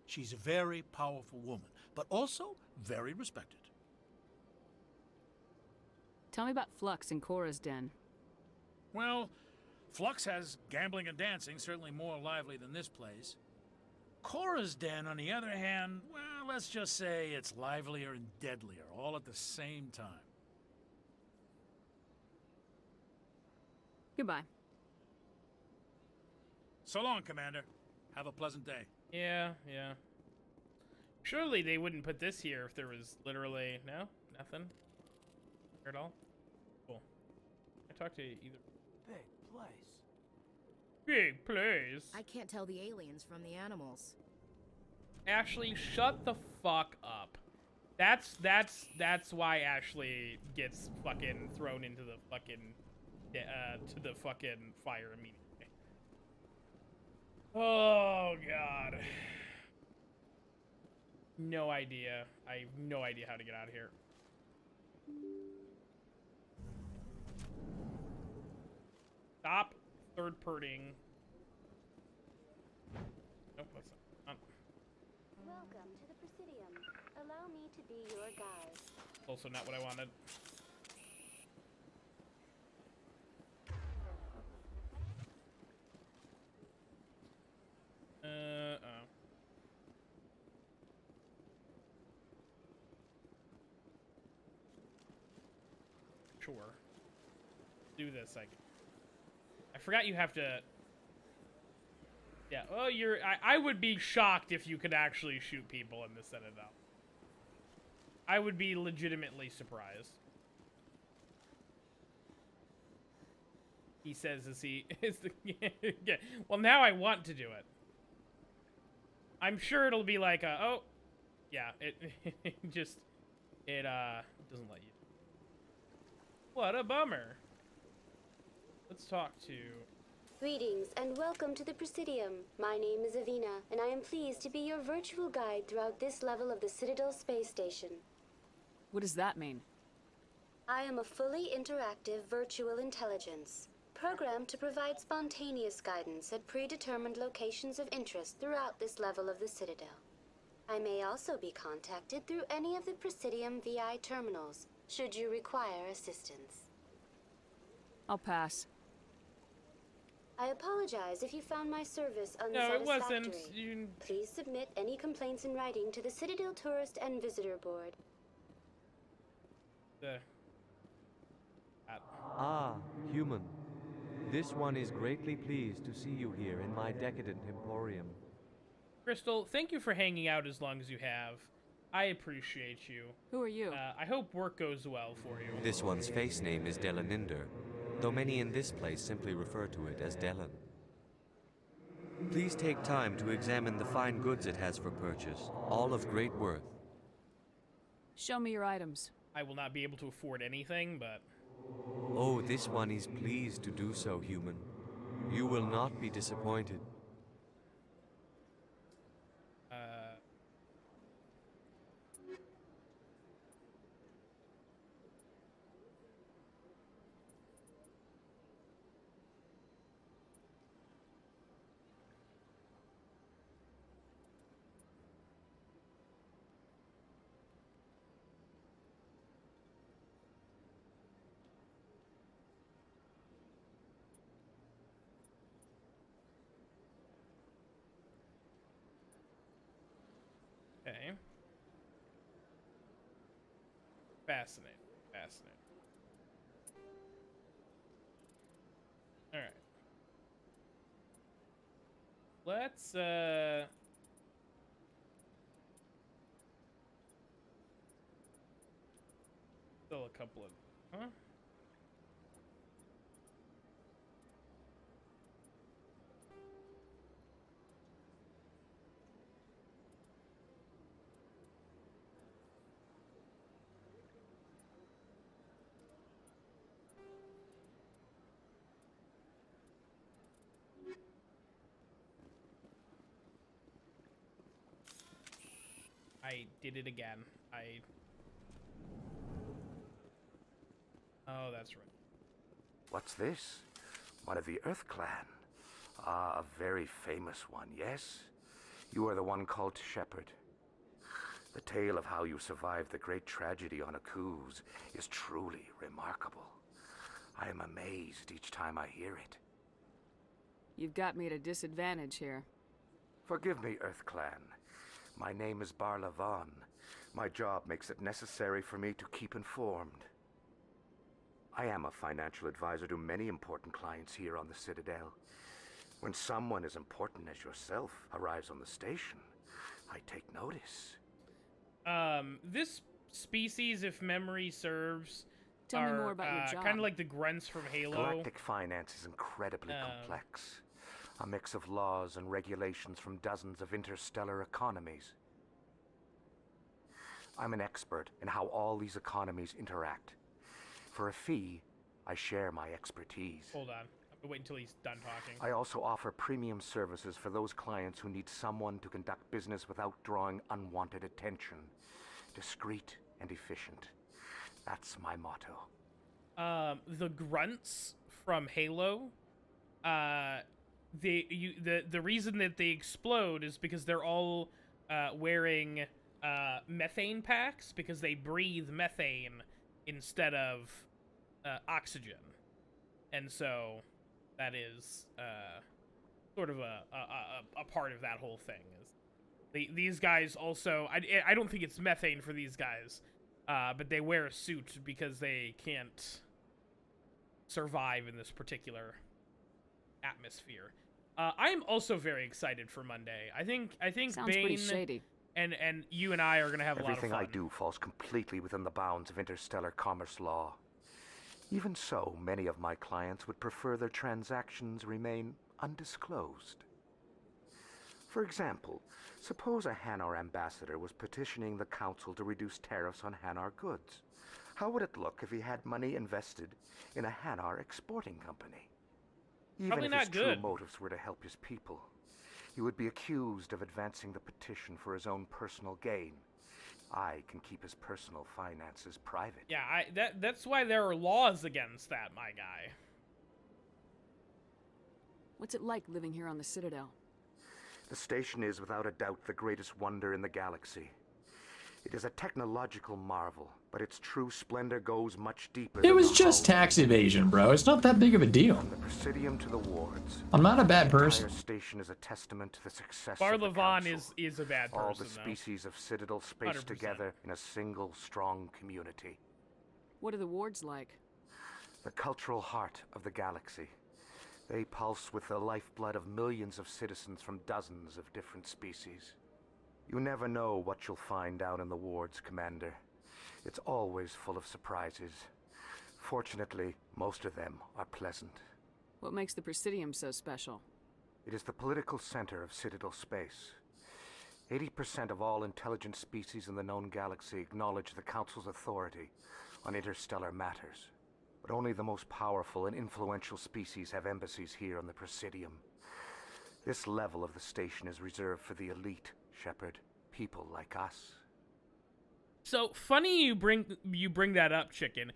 M: She's a very powerful woman, but also very respected.
Q: Tell me about Flux and Cora's Den.
M: Well, Flux has gambling and dancing, certainly more lively than this place. Cora's Den, on the other hand, well, let's just say it's livelier and deadlier, all at the same time.
Q: Goodbye.
M: So long, Commander. Have a pleasant day.
A: Yeah. Surely they wouldn't put this here if there was literally... No? Nothing? At all? Cool. I talked to either...
K: Big place.
A: Big place.
P: I can't tell the aliens from the animals.
A: Ashley, shut the fuck up. That's why Ashley gets fucking thrown into the fucking... to the fucking fire immediately. Oh, God. No idea. I have no idea how to get out of here. Stop third-partying. Nope, that's not.
J: Welcome to the Presidium. Allow me to be your guide.
A: Also not what I wanted. Sure. Do this, I forgot you have to... Yeah, well, I would be shocked if you could actually shoot people in the Citadel. I would be legitimately surprised. He says as he... yeah. Well, now I want to do it. I'm sure it'll be like a... Oh, yeah, it just... It, doesn't let you... What a bummer. Let's talk to...
J: Greetings and welcome to the Presidium. My name is Avina, and I am pleased to be your virtual guide throughout this level of the Citadel space station.
Q: What does that mean?
J: I am a fully interactive virtual intelligence, programmed to provide spontaneous guidance at predetermined locations of interest throughout this level of the Citadel. I may also be contacted through any of the Presidium VI terminals, should you require assistance.
Q: I'll pass.
J: I apologize if you found my service
A: No,
J: unsatisfactory.
A: it wasn't.
J: Please submit any complaints in writing to the Citadel Tourist and Visitor Board.
B: Ah, human. This one is greatly pleased to see you here in my decadent emporium.
A: Crystal, thank you for hanging out as long as you have. I appreciate you.
Q: Who are you?
A: I hope work goes well for you.
B: This one's face name is Delaninder, though many in this place simply refer to it as Delan. Please take time to examine the fine goods it has for purchase, all of great worth.
Q: Show me your items.
A: I will not be able to afford anything, but...
B: Oh, this one is pleased to do so, human. You will not be disappointed.
A: Okay. Fascinating. Fascinating. Alright. Let's, still a couple of... Huh? I did it again. Oh, that's right.
G: What's this? One of the Earth Clan. Ah, a very famous one, yes? You are the one called Shepard. The tale of how you survived the great tragedy on Akuz is truly remarkable. I am amazed each time I hear it.
Q: You've got me at a disadvantage here.
G: Forgive me, Earth Clan. My name is Barla Vaughn. My job makes it necessary for me to keep informed. I am a financial advisor to many important clients here on the Citadel. When someone as important as yourself arrives on the station, I take notice.
A: This species, if memory serves,
Q: Tell me more about your job.
A: Kind of like the grunts from Halo.
G: Galactic finance is incredibly complex. A mix of laws and regulations from dozens of interstellar economies. I'm an expert in how all these economies interact. For a fee, I share my expertise.
A: Hold on. Wait until he's done talking.
G: I also offer premium services for those clients who need someone to conduct business without drawing unwanted attention. Discreet and efficient. That's my motto.
A: The grunts from Halo, the reason that they explode is because they're all wearing methane packs because they breathe methane instead of oxygen, and so that is sort of a part of that whole thing. Is these guys also? I don't think it's methane for these guys, but they wear a suit because they can't survive in this particular atmosphere. I am also very excited for Monday. I think
Q: Sounds pretty
A: Bane
Q: shady.
A: and you and I are gonna have a lot of fun.
G: Everything I do falls completely within the bounds of interstellar commerce law. Even so, many of my clients would prefer their transactions remain undisclosed. For example, suppose a Hanar ambassador was petitioning the council to reduce tariffs on Hanar goods. How would it look if he had money invested in a Hanar exporting company? Even
A: Probably
G: if
A: not
G: his true
A: good.
G: motives were to help his people, he would be accused of advancing the petition for his own personal gain. I can keep his personal finances private.
A: Yeah, that's why there are laws against that, my guy.
Q: What's it like living here on the Citadel?
G: The station is without a doubt the greatest wonder in the galaxy. It is a technological marvel, but its true splendor goes much deeper.
E: It was just tax evasion, bro. It's not that big of a deal.
G: From the Presidium to the wards.
E: I'm not a bad
G: The
E: person.
G: entire station is a testament to the success
A: Bar
G: of the
A: Levon
G: Council.
A: is a bad person,
G: All the
A: though.
G: species of Citadel spaced
A: 100%.
G: together in a single strong community.
Q: What are the wards like?
G: The cultural heart of the galaxy. They pulse with the lifeblood of millions of citizens from dozens of different species. You never know what you'll find out in the wards, Commander. It's always full of surprises. Fortunately, most of them are pleasant.
Q: What makes the Presidium so special?
G: It is the political center of Citadel space. 80% of all intelligent species in the known galaxy acknowledge the Council's authority on interstellar matters. But only the most powerful and influential species have embassies here on the Presidium. This level of the station is reserved for the elite, Shepard. People like us.
A: So funny you bring that up, Chicken.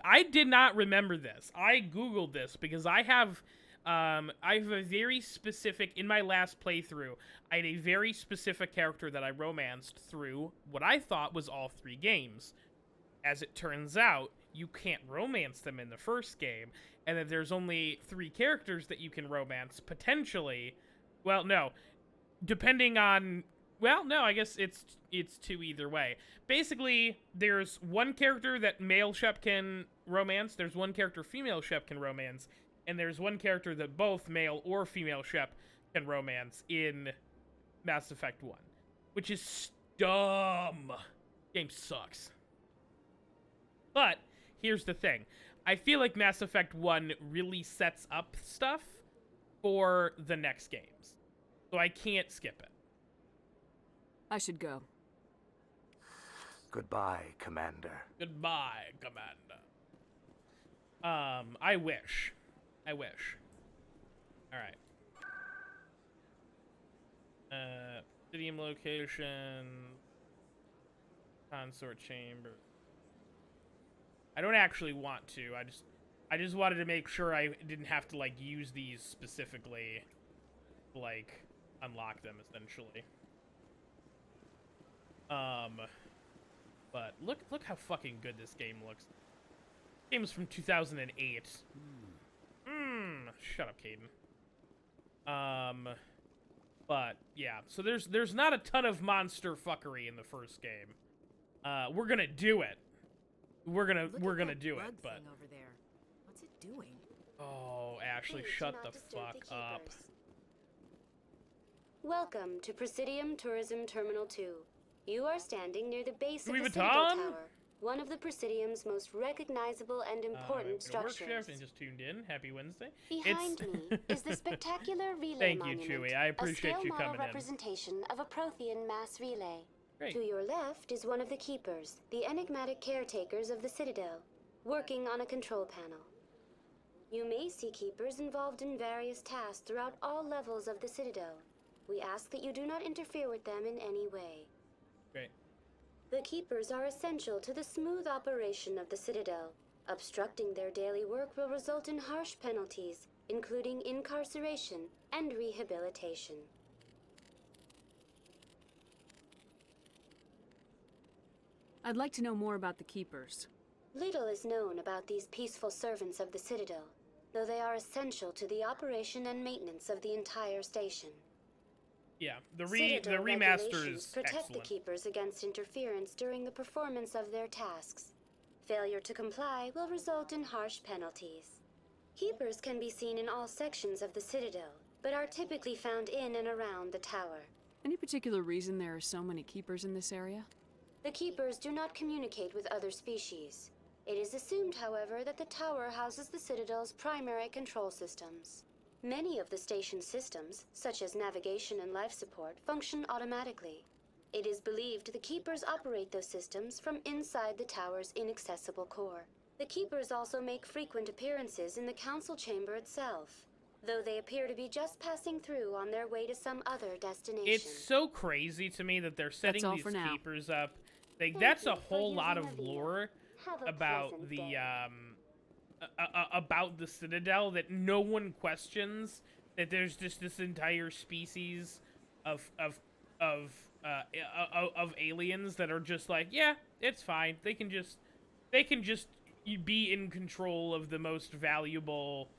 A: I did not remember this. I googled this because I have a very specific, in my last playthrough, I had a very specific character that I romanced through what I thought was all 3 games. As it turns out, you can't romance them in the first game, and that there's only 3 characters that you can romance, potentially. Well, no. Depending on... Well, no, I guess it's 2 either way. Basically, there's 1 character that male Shep can romance, there's 1 character female Shep can romance, and there's 1 character that both male or female Shep can romance in Mass Effect 1. Which is dumb. Game sucks. But, here's the thing. I feel like Mass Effect 1 really sets up stuff for the next games. So I can't skip it.
Q: I should go.
G: Goodbye, Commander.
A: Goodbye, Commander. I wish. Alright. Stadium location. Consort chamber. I don't actually want to. I just wanted to make sure I didn't have to, like, use these specifically to, like, unlock them, essentially. But look how fucking good this game looks. This game is from 2008. Shut up, Caden. But yeah, so there's not a ton of monster fuckery in the first game. We're gonna do it. We're gonna do it, but
P: over there. What's it doing?
A: Oh, Ashley, shut the fuck up.
J: Welcome to Presidium Tourism Terminal 2. You are standing near the base of
A: Louis
J: the Citadel
A: Vuitton?
J: Tower, one of the Presidium's most recognizable and important structures.
A: Work shift and just tuned in. Happy Wednesday.
J: Behind me is the spectacular relay
A: Thank you,
J: monument,
A: Chewie. I appreciate
J: a
A: you
J: scale
A: coming
J: model
A: in.
J: representation of a Prothean mass relay.
A: Great.
J: To your left is one of the Keepers, the enigmatic caretakers of the Citadel, working on a control panel. You may see Keepers involved in various tasks throughout all levels of the Citadel. We ask that you do not interfere with them in any way.
A: Great.
J: The Keepers are essential to the smooth operation of the Citadel. Obstructing their daily work will result in harsh penalties, including incarceration and rehabilitation.
Q: I'd like to know more about the Keepers.
J: Little is known about these peaceful servants of the Citadel, though they are essential to the operation and maintenance of the entire station.
A: Yeah, the
J: Citadel
A: remaster
J: regulations
A: is
J: protect
A: excellent.
J: the Keepers against interference during the performance of their tasks. Failure to comply will result in harsh penalties. Keepers can be seen in all sections of the Citadel, but are typically found in and around the tower.
Q: Any particular reason there are so many Keepers in this area?
J: The Keepers do not communicate with other species. It is assumed, however, that the tower houses the Citadel's primary control systems. Many of the station's systems, such as navigation and life support, function automatically. It is believed the Keepers operate those systems from inside the tower's inaccessible core. The Keepers also make frequent appearances in the Council chamber itself, though they appear to be just passing through on their way to some other destination.
A: It's so crazy to me that they're setting
Q: all
A: these
Q: for now.
A: Keepers up. Like, that's a whole lot of lore about the about the Citadel that no one questions. That there's just this entire species of aliens that are just like, yeah, it's fine. They can just be in control of the most valuable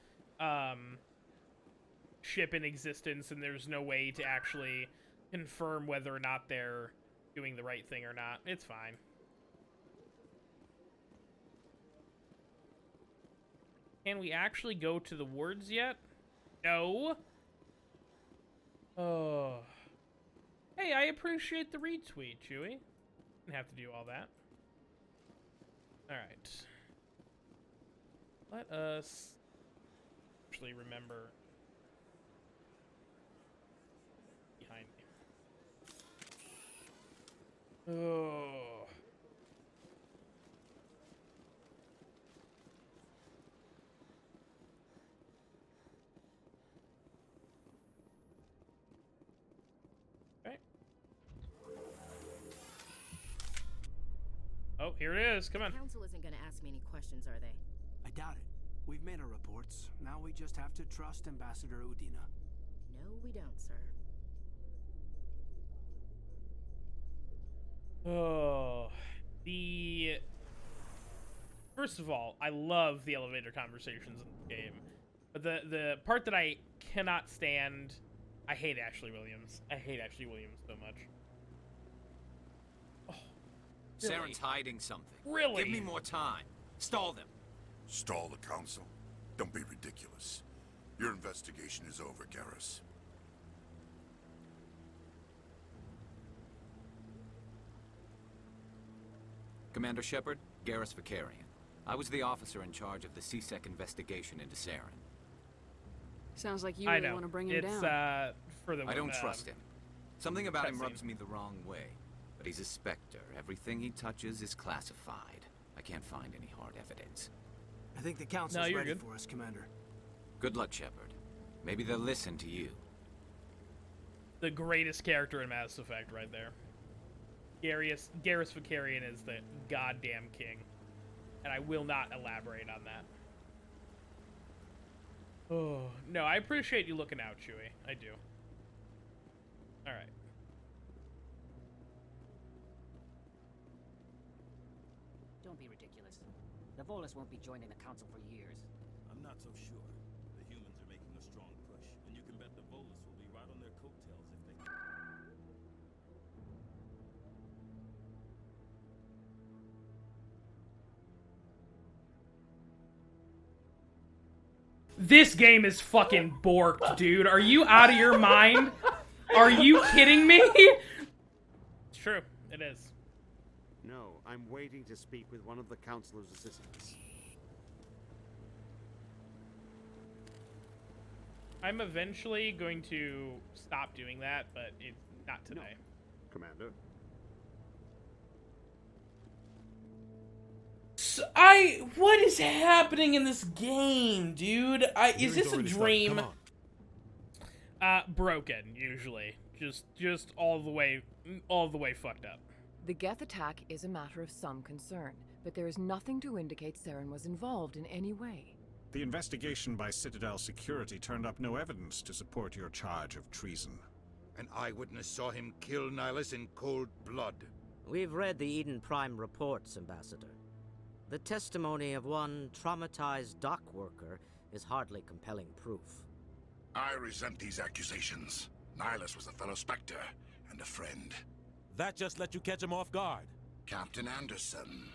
A: ship in existence, and there's no way to actually confirm whether or not they're doing the right thing or not. It's fine. Can we actually go to the wards yet? No. Oh. Hey, I appreciate the retweet, Chewie. Didn't have to do all that. Alright. Let us actually remember behind me. Oh. Oh, here it is. Come on.
P: The council isn't going to ask me any questions, are they?
K: I doubt it. We've made our reports. Now we just have to trust Ambassador Udina.
P: No, we don't, sir.
A: Oh, first of all, I love the elevator conversations in the game, but the part that I cannot stand, I hate Ashley Williams. I hate Ashley Williams so much. Oh, really?
H: Saren's hiding something.
A: Really?
H: Give me more time. Stall them.
X: Stall the council? Don't be ridiculous. Your investigation is over, Garrus.
H: Commander Shepard, Garrus Vicarian. I was the officer in charge of the CSEC investigation into Saran.
Q: Sounds like you really want to bring him down.
A: For the
H: I don't trust him. Something about him
A: cutscene.
H: rubs me the wrong way. But he's a Spectre. Everything he touches is classified. I can't find any hard evidence.
K: I think the council's ready for us, Commander.
H: Good luck, Shepard. Maybe they'll listen to you.
A: The greatest character in Mass Effect right there. Garrus Vicarian is the goddamn king. And I will not elaborate on that. Oh, no, I appreciate you looking out, Chewie. I do. Alright.
L: Don't be ridiculous. The Volus won't be joining the council for years.
N: I'm not so sure. The humans are making a strong push, and you can bet the Volus will be right on their coattails if they...
A: This game is fucking borked, dude. Are you out of your mind? Are you kidding me? It's true. It is.
S: No, I'm waiting to speak with one of the Councilor's assistants.
A: I'm eventually going to stop doing that, but not today.
S: No, Commander.
A: What is happening in this game, dude? Is this a dream? Broken, usually. Just all the way fucked up.
W: The Geth attack is a matter of some concern, but there is nothing to indicate Saran was involved in any way.
U: The investigation by Citadel Security turned up no evidence to support your charge of treason.
R: An eyewitness saw him kill Nihilus in cold blood.
O: We've read the Eden Prime reports, Ambassador. The testimony of one traumatized dock worker is hardly compelling proof.
X: I resent these accusations. Nihilus was a fellow Spectre and a friend.
T: That just let you catch him off guard.
X: Captain Anderson,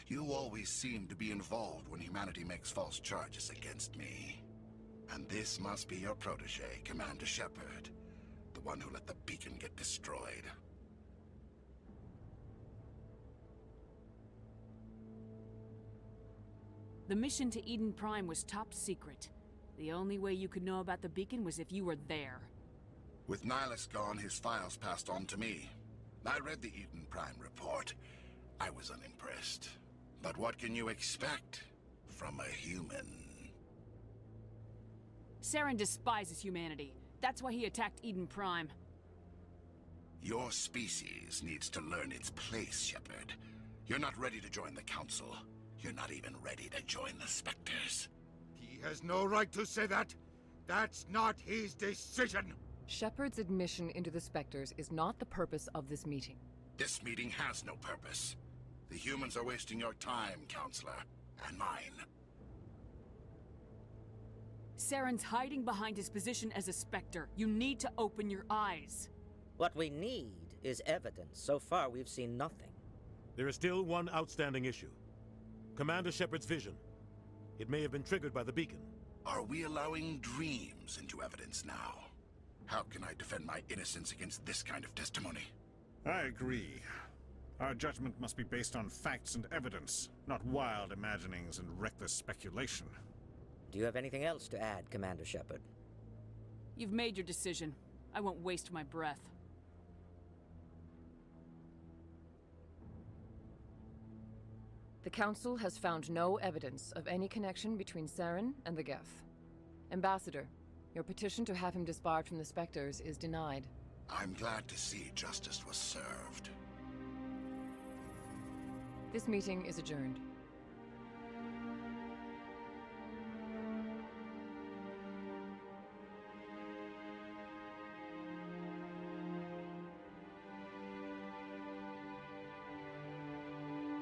X: you always seem to be involved when humanity makes false charges against me. And this must be your protege, Commander Shepard, the one who let the beacon get destroyed.
Q: The mission to Eden Prime was top secret. The only way you could know about the beacon was if you were there.
X: With Nihilus gone, his files passed on to me. I read the Eden Prime report. I was unimpressed. But what can you expect from a human?
Q: Saran despises humanity. That's why he attacked Eden Prime.
X: Your species needs to learn its place, Shepard. You're not ready to join the Council. You're not even ready to join the Spectres.
R: He has no right to say that. That's not his decision.
W: Shepard's admission into the Spectres is not the purpose of this meeting.
C: This meeting has no purpose. The humans are wasting your time, Counselor, and mine.
Q: Saran's hiding behind his position as a Spectre. You need to open your eyes.
O: What we need is evidence. So far, we've seen nothing.
D: There is still one outstanding issue. Commander Shepard's vision. It may have been triggered by the beacon.
C: Are we allowing dreams into evidence now? How can I defend my innocence against this kind of testimony?
U: I agree. Our judgment must be based on facts and evidence, not wild imaginings and reckless speculation.
O: Do you have anything else to add, Commander Shepard?
Q: You've made your decision. I won't waste my breath.
W: The Council has found no evidence of any connection between Saran and the Geth. Ambassador, your petition to have him disbarred from the Spectres is denied.
C: I'm glad to see justice was served.
W: This meeting is adjourned.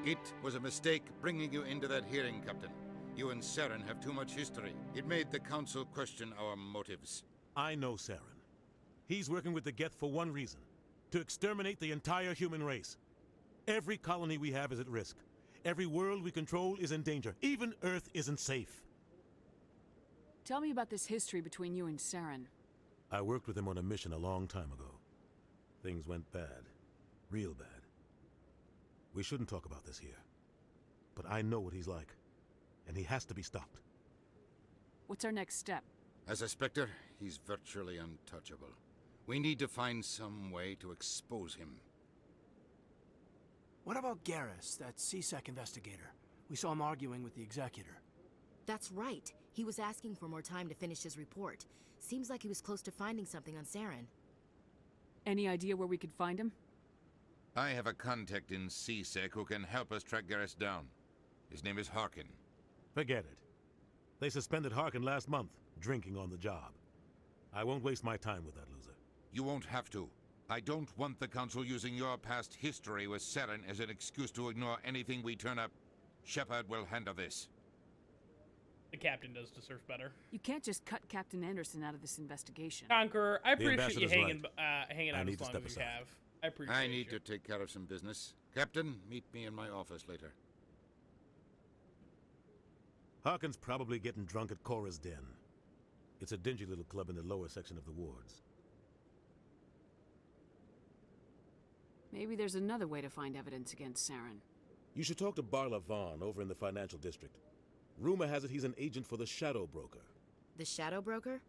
R: It was a mistake bringing you into that hearing, Captain. You and Saran have too much history. It made the Council question our motives.
D: I know Saran. He's working with the Geth for one reason. To exterminate the entire human race. Every colony we have is at risk. Every world we control is in danger. Even Earth isn't safe.
Q: Tell me about this history between you and Saran.
D: I worked with him on a mission a long time ago. Things went bad. Real bad. We shouldn't talk about this here. But I know what he's like. And he has to be stopped.
Q: What's our next step?
R: As a Spectre, he's virtually untouchable. We need to find some way to expose him.
K: What about Garrus, that CSEC investigator? We saw him arguing with the Executor.
P: That's right. He was asking for more time to finish his report. Seems like he was close to finding something on Saran.
Q: Any idea where we could find him?
R: I have a contact in CSEC who can help us track Garrus down. His name is Harkin.
D: Forget it. They suspended Harkin last month, drinking on the job. I won't waste my time with that loser.
R: You won't have to. I don't want the Council using your past history with Saran as an excuse to ignore anything we turn up. Shepard will handle this.
A: The captain does deserve better.
Q: You can't just cut Captain Anderson out of this investigation.
A: Conqueror, I appreciate you hanging,
D: right.
A: hanging out as long as you have. I appreciate
R: I need to take care of some business. Captain, meet me in my office later.
D: Harkin's probably getting drunk at Cora's Den. It's a dingy little club in the lower section of the wards.
Q: Maybe there's another way to find evidence against Saran.
D: You should talk to Barla Vaughn over in the financial district. Rumor has it he's an agent for the Shadow Broker.
P: The Shadow Broker?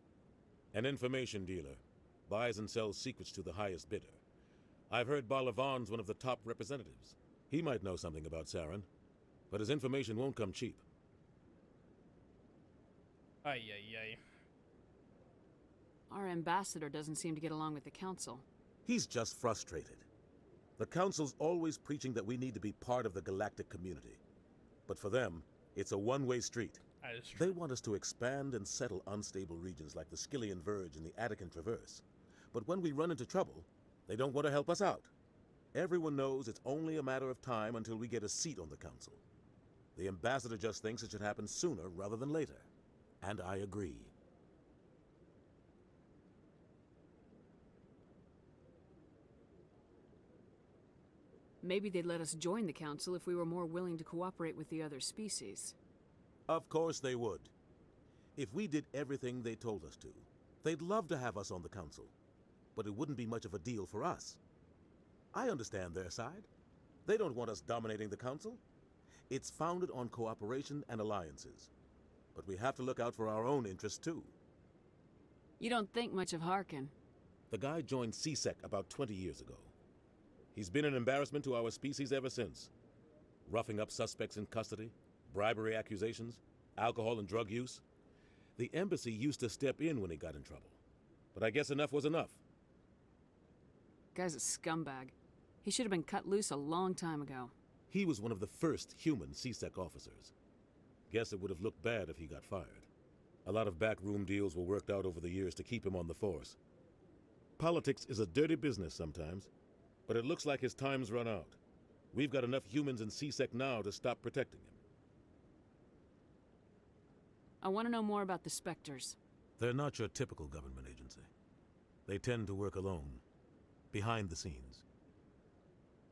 D: An information dealer. Buys and sells secrets to the highest bidder. I've heard Barla Vaughn's one of the top representatives. He might know something about Saran, but his information won't come cheap.
A: Ay, ay, ay.
Q: Our ambassador doesn't seem to get along with the Council.
D: He's just frustrated. The Council's always preaching that we need to be part of the galactic community. But for them, it's a one-way street.
A: That is true.
D: They want us to expand and settle unstable regions like the Skillian Verge and the Attican Traverse. But when we run into trouble, they don't want to help us out. Everyone knows it's only a matter of time until we get a seat on the Council. The ambassador just thinks it should happen sooner rather than later. And I agree.
Q: Maybe they'd let us join the Council if we were more willing to cooperate with the other species.
D: Of course they would. If we did everything they told us to, they'd love to have us on the Council. But it wouldn't be much of a deal for us. I understand their side. They don't want us dominating the Council. It's founded on cooperation and alliances. But we have to look out for our own interests, too.
Q: You don't think much of Harkin.
D: The guy joined CSEC about 20 years ago. He's been an embarrassment to our species ever since. Roughing up suspects in custody, bribery accusations, alcohol and drug use. The embassy used to step in when he got in trouble. But I guess enough was enough.
Q: Guy's a scumbag. He should have been cut loose a long time ago.
D: He was one of the first human CSEC officers. Guess it would have looked bad if he got fired. A lot of backroom deals were worked out over the years to keep him on the force. Politics is a dirty business sometimes, but it looks like his time's run out. We've got enough humans in C-Sec now to stop protecting him.
Q: I want to know more about the Spectres.
D: They're not your typical government agency. They tend to work alone, behind the scenes.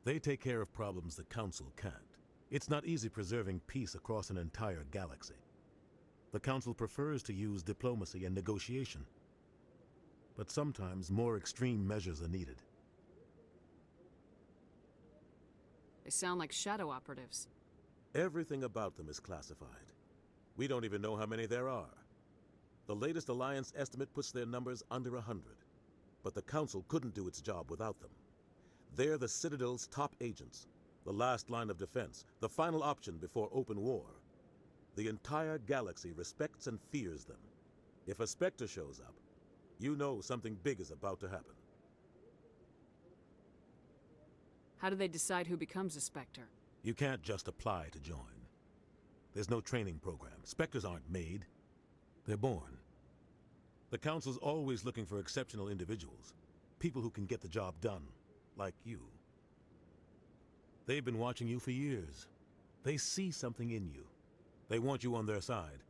D: They take care of problems the Council can't. It's not easy preserving peace across an entire galaxy. The Council prefers to use diplomacy and negotiation. But sometimes more extreme measures are needed.
Q: They sound like shadow operatives.
D: Everything about them is classified. We don't even know how many there are. The latest Alliance estimate puts their numbers under 100. But the Council couldn't do its job without them. They're the Citadel's top agents, the last line of defense, the final option before open war. The entire galaxy respects and fears them. If a Spectre shows up, you know something big is about to happen.
Q: How do they decide who becomes a Spectre?
D: You can't just apply to join. There's no training program. Spectres aren't made. They're born. The Council's always looking for exceptional individuals. People who can get the job done, like you. They've been watching you for years. They see something in you. They want you on their side.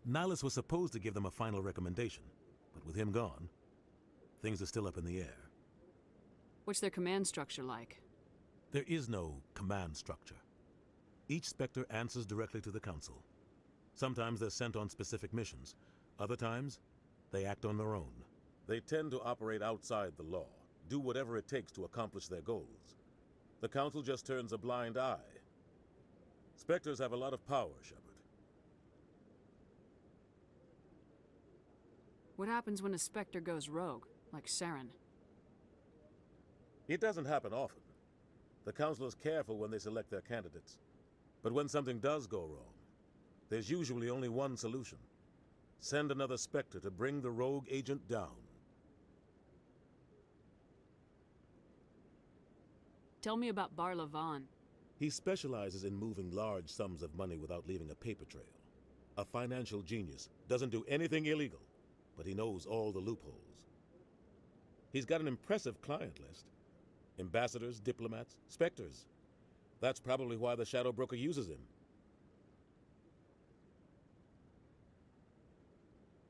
D: Nihilus was supposed to give them a final recommendation, but with him gone, things are still up in the air.
Q: What's their command structure like?
D: There is no command structure. Each Spectre answers directly to the Council. Sometimes they're sent on specific missions. Other times, they act on their own. They tend to operate outside the law, do whatever it takes to accomplish their goals. The Council just turns a blind eye. Spectres have a lot of power, Shepard.
Q: What happens when a Spectre goes rogue, like Saran?
D: It doesn't happen often. The Council is careful when they select their candidates. But when something does go wrong, there's usually only one solution. Send another Spectre to bring the rogue agent down.
Q: Tell me about Bar Lavan.
D: He specializes in moving large sums of money without leaving a paper trail. A financial genius, doesn't do anything illegal, but he knows all the loopholes. He's got an impressive client list. Ambassadors, diplomats, Spectres. That's probably why the Shadow Broker uses him.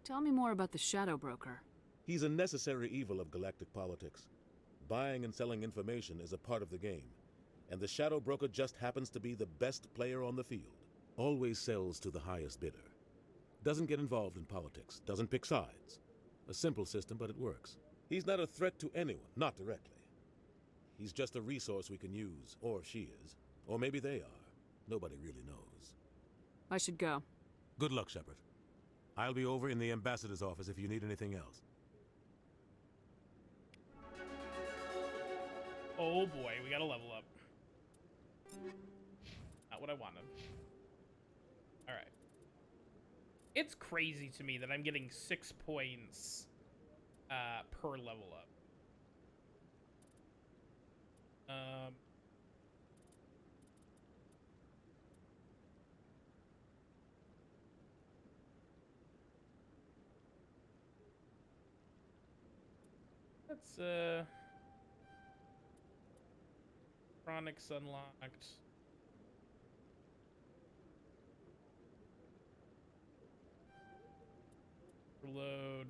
Q: Tell me more about the Shadow Broker.
D: He's a necessary evil of galactic politics. Buying and selling information is a part of the game, and the Shadow Broker just happens to be the best player on the field. Always sells to the highest bidder. Doesn't get involved in politics, doesn't pick sides. A simple system, but it works. He's not a threat to anyone, not directly. He's just a resource we can use, or she is. Or maybe they are. Nobody really knows.
Q: I should go.
D: Good luck, Shepard. I'll be over in the ambassador's office if you need anything else.
A: Oh boy, we gotta level up. Not what I wanted. Alright. It's crazy to me that I'm getting 6 points per level up. Let's Chronics unlocked. Reload.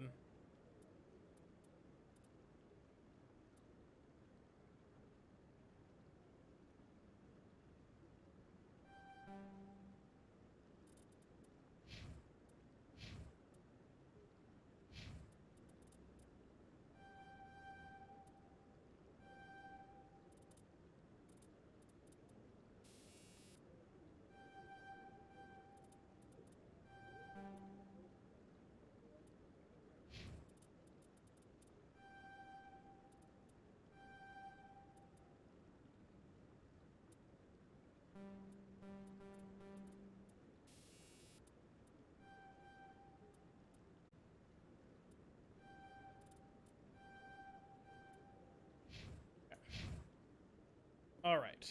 A: All right.